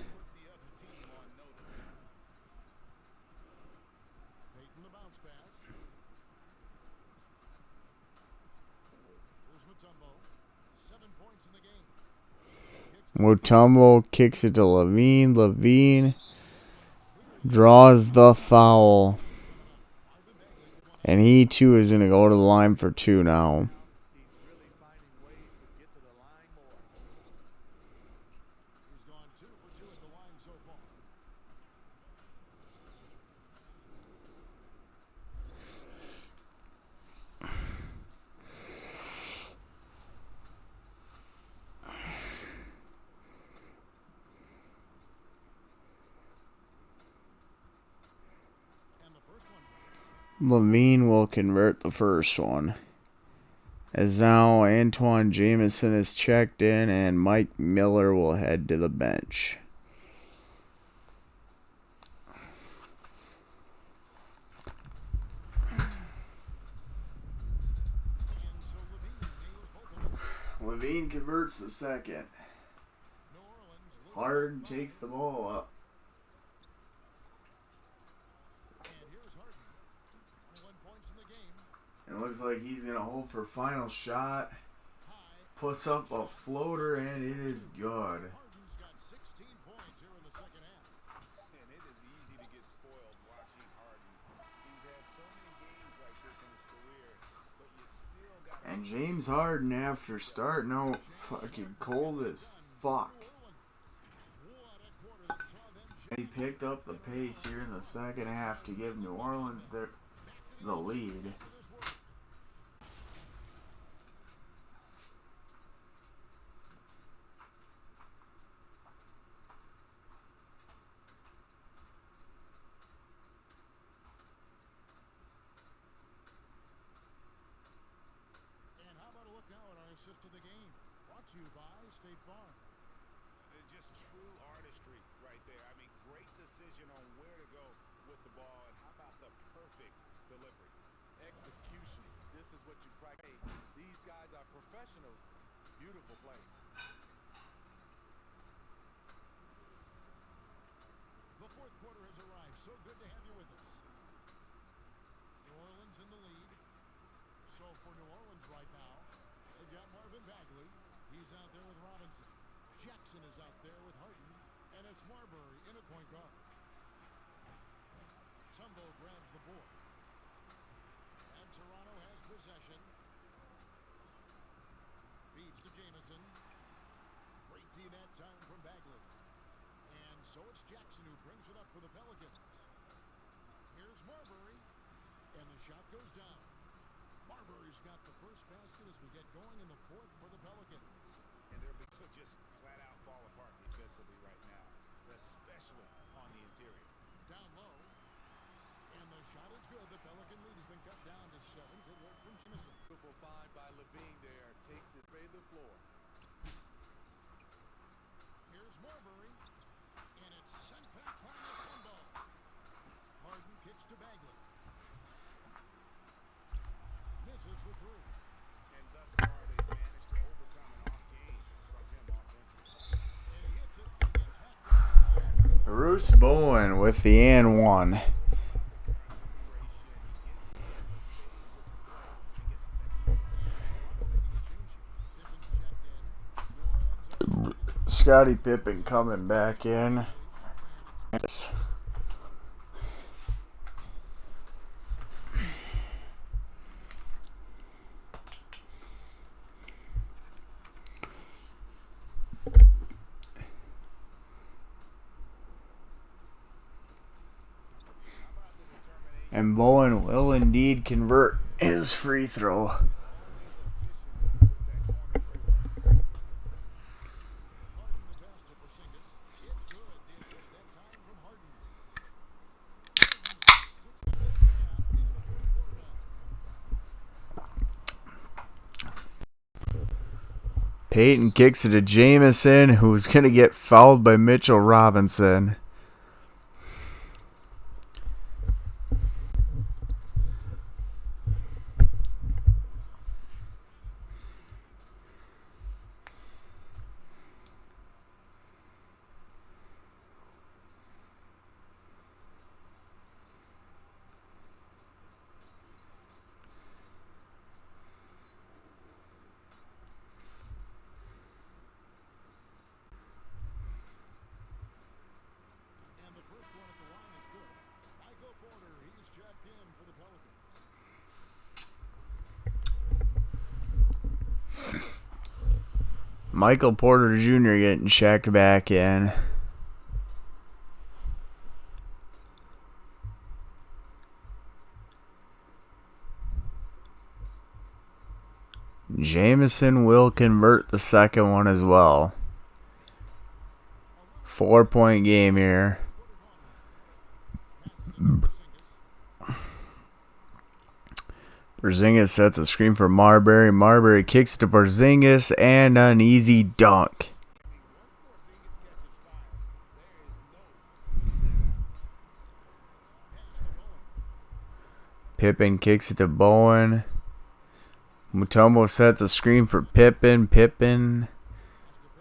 Mutombo kicks it to Levine. Levine draws the foul. And he too is going to go to the line for 2 now. Levine will convert the first one. As now Antoine Jameson is checked in and Mike Miller will head to the bench. Levine converts the second. Harden takes the ball up. And it looks like he's going to hold for final shot. Puts up a floater, and it is good. And James Harden, after starting out fucking cold as fuck, he picked up the pace here in the second half to give New Orleans the lead. To the game, brought to you by State Farm. Just true artistry right there. I mean, great decision on where to go with the ball, and how about the perfect delivery? Execution. This is what you practice. These guys are professionals. Beautiful play. The fourth quarter has arrived. So good to have you with us. New Orleans in the lead. So for New Orleans right now, they've got Marvin Bagley. He's out there with Robinson. Jackson is out there with Harden. And it's Marbury in at point guard. Tumbo grabs the board. And Toronto has possession. Feeds to Jamison. Great D-net time from Bagley. And so it's Jackson who brings it up for the Pelicans. Here's Marbury. And the shot goes down. Marbury's got the first basket as we get going in the fourth for the Pelicans. And they're just flat out fall apart defensively right now, especially on the interior. Down low. And the shot is good. The Pelican lead has been cut down to 7. Good work from Jamison. Beautiful find by Levine there. Takes it right to the floor. Here's Marbury. And it's sent back on the Tumbo. Harden kicks to Bagley. Misses the three. And thus far, they've managed to overcome an off game from him offensively. And he hits it. He gets half. Bruce Bowen with the and one. Scottie Pippen coming back in. And Bowen will indeed convert his free throw. Payton kicks it to Jamison, who's going to get fouled by Mitchell Robinson. Michael Porter Jr. getting checked back in. Jamison will convert the second one as well. 4-point game here. Porzingis sets a screen for Marbury. Marbury kicks to Porzingis and an easy dunk. Pippen kicks it to Bowen. Mutombo sets a screen for Pippen. Pippen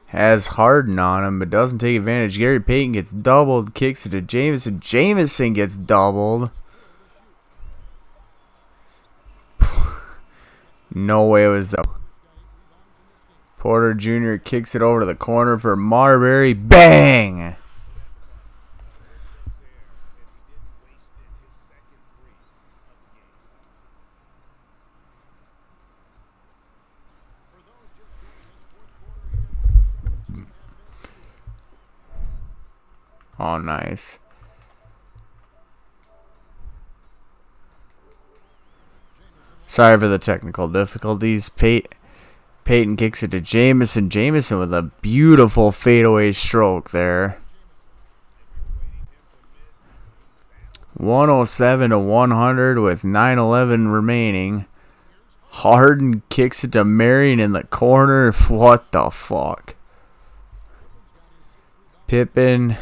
has Harden on him but doesn't take advantage. Gary Payton gets doubled. Kicks it to Jameson. Jameson gets doubled. No way it was that. Porter Jr. kicks it over to the corner for Marbury. Bang! Oh, nice. Sorry for the technical difficulties. Payton kicks it to Jameson. Jameson with a beautiful fadeaway stroke there. 107 to 100 with 9:11 remaining. Harden kicks it to Marion in the corner. What the fuck? Pippen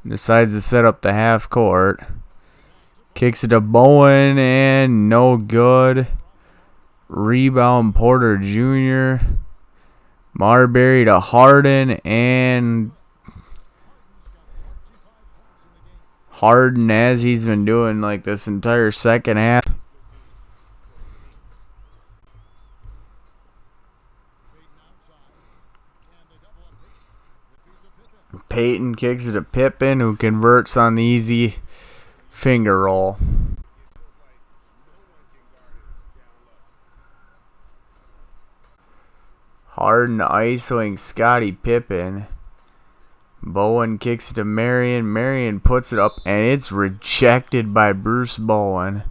decides to set up the half court. Kicks it to Bowen and no good. Rebound Porter Jr. Marbury to Harden and Harden, as he's been doing like this entire second half. Payton kicks it to Pippen, who converts on the easy finger roll. Harden isoing Scottie Pippen. Bowen kicks it to Marion. Marion puts it up, and it's rejected by Bruce Bowen.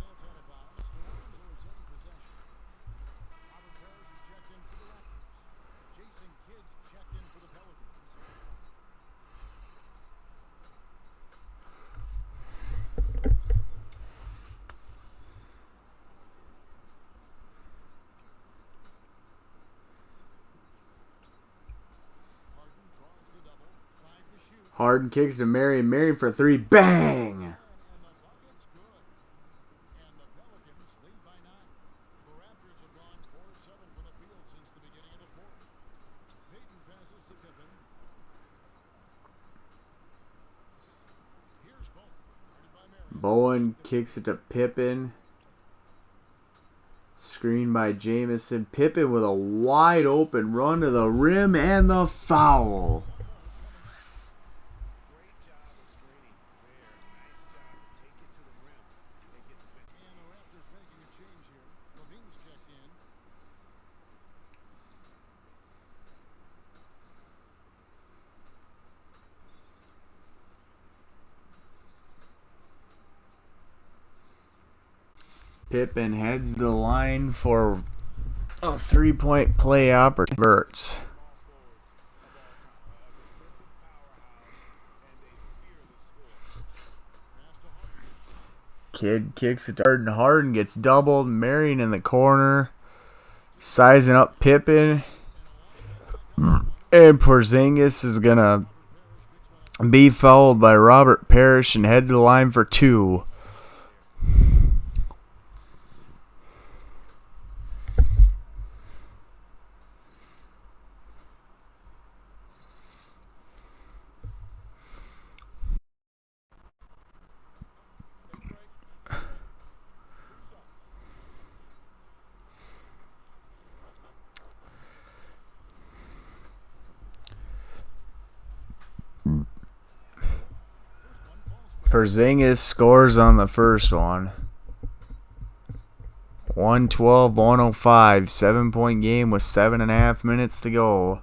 Harden kicks to Marion. Marion for three. Bang! And the bucket's good. And the Pelicans lead by 9. The Raptors have gone 4-7 from the field since the beginning of the fourth. Payton passes to Pippen. Here's Bowen. Guarded by Marion. Bowen kicks it to Pippen. Screen by Jameson. Pippen with a wide open run to the rim and the foul. And the Raptors making a change here. Levine's checked in. Pippen heads the line for a three-point play opportunity. Kid kicks it to Harden. Harden gets doubled. Marion in the corner. Sizing up Pippen. And Porzingis is going to be fouled by Robert Parrish and head to the line for 2. Porzingis scores on the first one. 112-105. 7-point game with 7.5 minutes to go.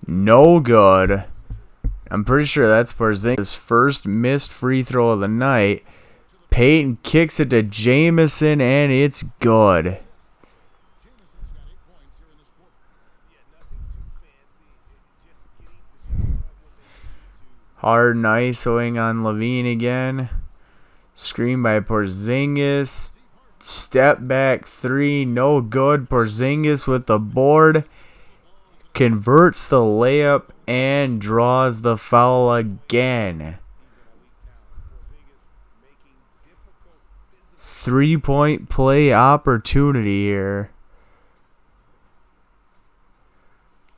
No good. I'm pretty sure that's Porzingis' first missed free throw of the night. Payton kicks it to Jameson, and it's good. Harden isoing on Levine again. Screen by Porzingis. Step back three, no good. Porzingis with the board. Converts the layup and draws the foul again. 3-point play opportunity here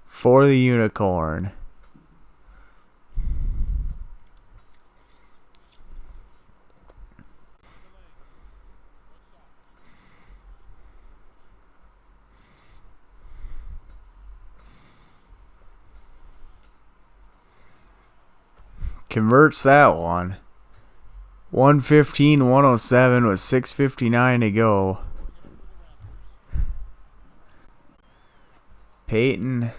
for the Unicorn. Converts that one. 115-107 with 6:59 to go. Payton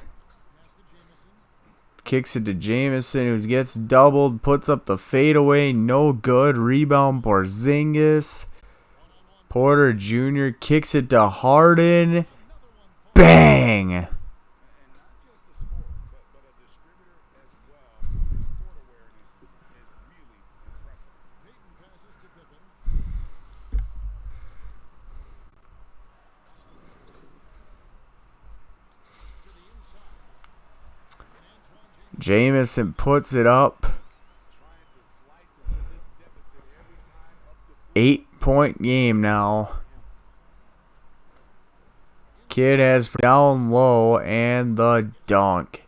kicks it to Jamison, who gets doubled, puts up the fadeaway, no good. Rebound Porzingis. Porter Jr. kicks it to Harden. Bang! Jamison puts it up. 8-point game now. Kid has down low and the dunk.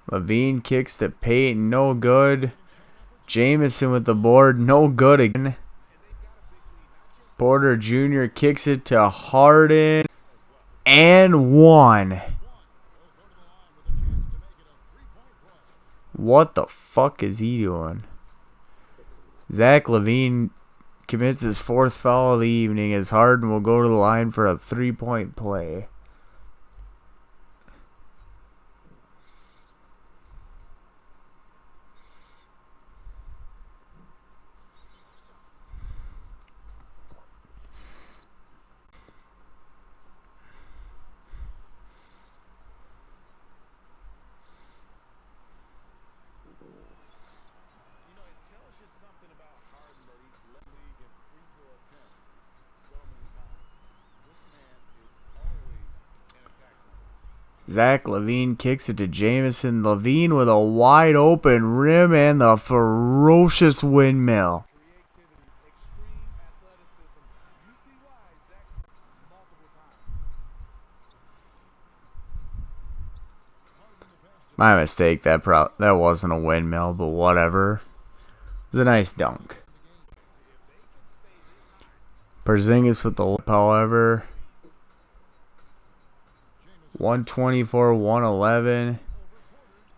Levine kicks to Payton, no good. Jamison with the board, no good again. Porter Jr. kicks it to Harden and one. What the fuck is he doing? Zach LaVine commits his 4th foul of the evening as Harden will go to the line for a 3-point play. Zach LaVine kicks it to Jamison. LaVine with a wide open rim and the ferocious windmill. My mistake. That wasn't a windmill, but whatever. It was a nice dunk. Porzingis with the lip, however. 124-111.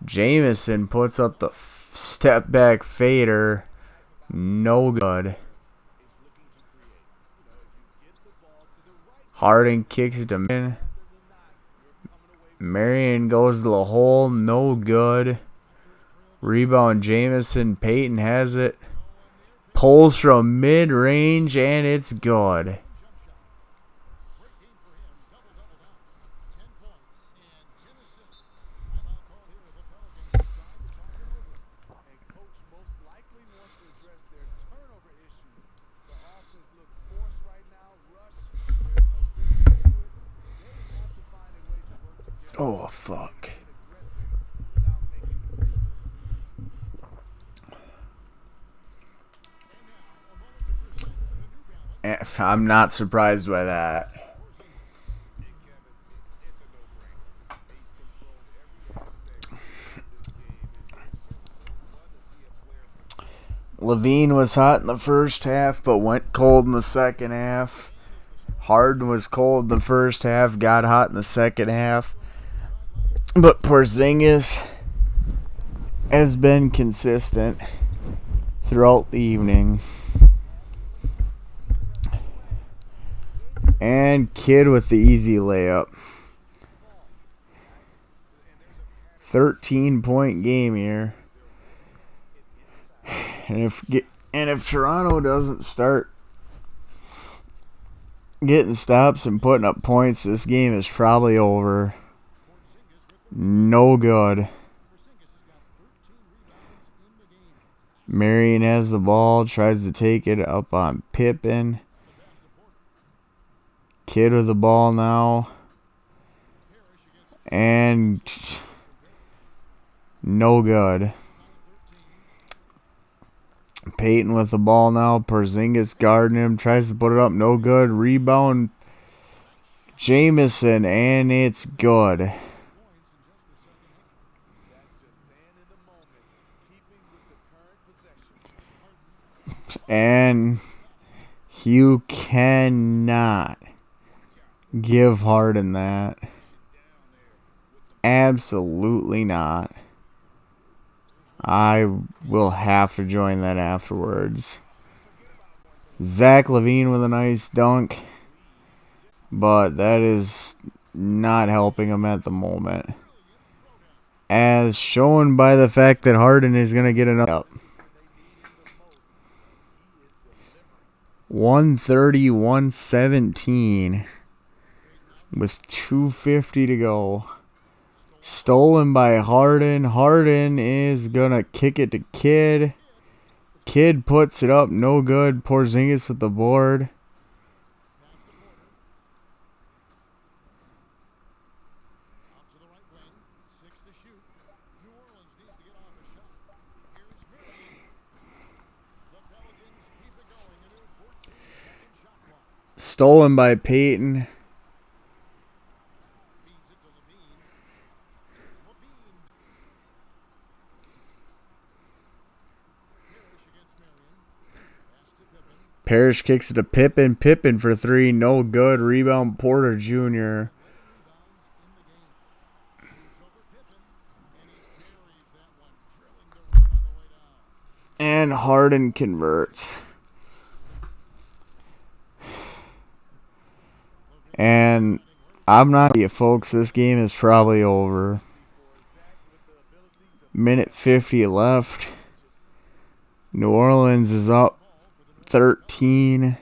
Jamison puts up the step back fader. No good. Harden kicks it to Marion. Marion goes to the hole. No good. Rebound Jamison. Payton has it. Pulls from mid-range and it's good. Oh, fuck. I'm not surprised by that. Levine was hot in the first half, but went cold in the second half. Harden was cold in the first half, got hot in the second half. But Porzingis has been consistent throughout the evening. And Kid with the easy layup. 13-point game here. And if Toronto doesn't start getting stops and putting up points, this game is probably over. No good. Marion has the ball, tries to take it up on Pippen. Kid with the ball now. And no good. Payton with the ball now. Porzingis guarding him. Tries to put it up. No good. Rebound. Jamison. And it's good. And you cannot give Harden that. Absolutely not. I will have to join that afterwards. Zach LaVine with a nice dunk. But that is not helping him at the moment. As shown by the fact that Harden is going to get another up. 130-117 with 2:50 to go. Stolen by Harden. Harden is going to kick it to Kidd. Kidd puts it up. No good. Porzingis with the board. Stolen by Payton. Parrish kicks it to Pippen. Pippen for three. No good. Rebound Porter Jr. And Harden converts. And I'm not you folks, this game is probably over. Minute 50 left. New Orleans is up 13.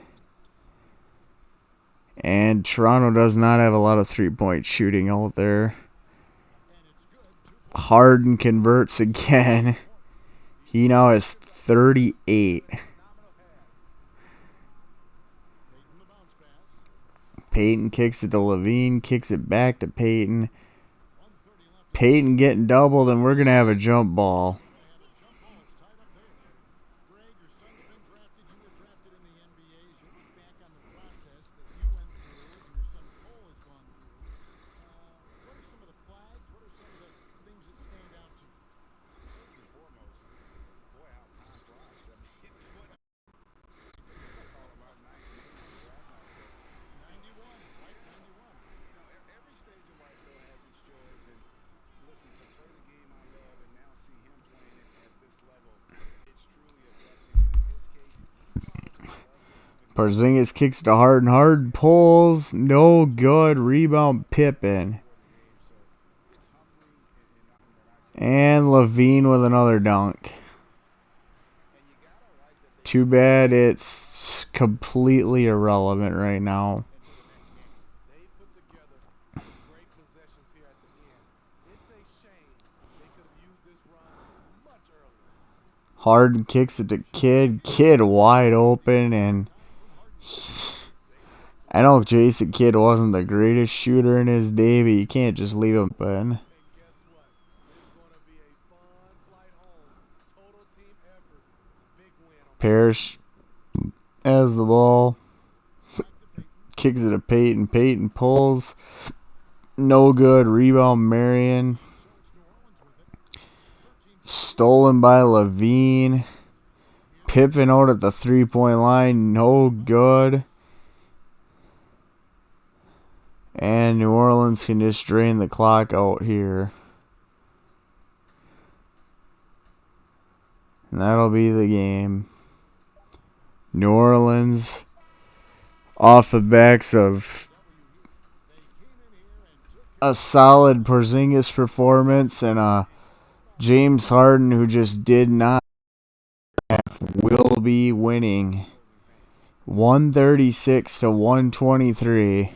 And Toronto does not have a lot of three-point shooting out there. Harden converts again. He now has 38. Payton kicks it to LaVine, kicks it back to Payton. Payton getting doubled, and we're going to have a jump ball. Porzingis kicks it to Harden. Harden pulls. No good. Rebound Pippen. And LaVine with another dunk. Too bad it's completely irrelevant right now. Harden kicks it to Kidd. Kidd wide open, and I know Jason Kidd wasn't the greatest shooter in his day, but you can't just leave him open. Parrish has the ball. Kicks it to Payton. Payton pulls. No good. Rebound Marion. Stolen by LaVine. Pippen out at the three-point line. No good. And New Orleans can just drain the clock out here. And that'll be the game. New Orleans off the backs of a solid Porzingis performance and a James Harden who just did not will be winning 136 to 123.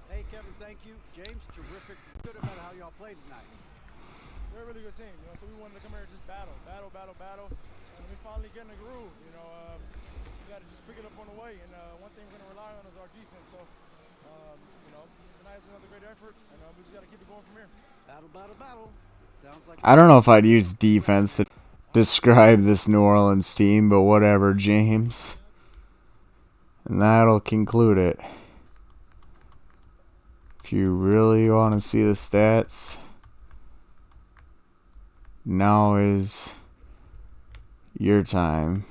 Hey, Kevin, thank you. James, terrific. Good about how y'all played tonight. They're a really good team, so we wanted to come here and just battle. And we finally get in the groove, we got to just pick it up on the way. And one thing we're going to rely on is our defense. So, tonight is another great effort, and we just got to keep it going from here. Battle. Sounds like I don't know if I'd use defense to describe this New Orleans team, but whatever, James. And that'll conclude it. If you really want to see the stats, now is your time.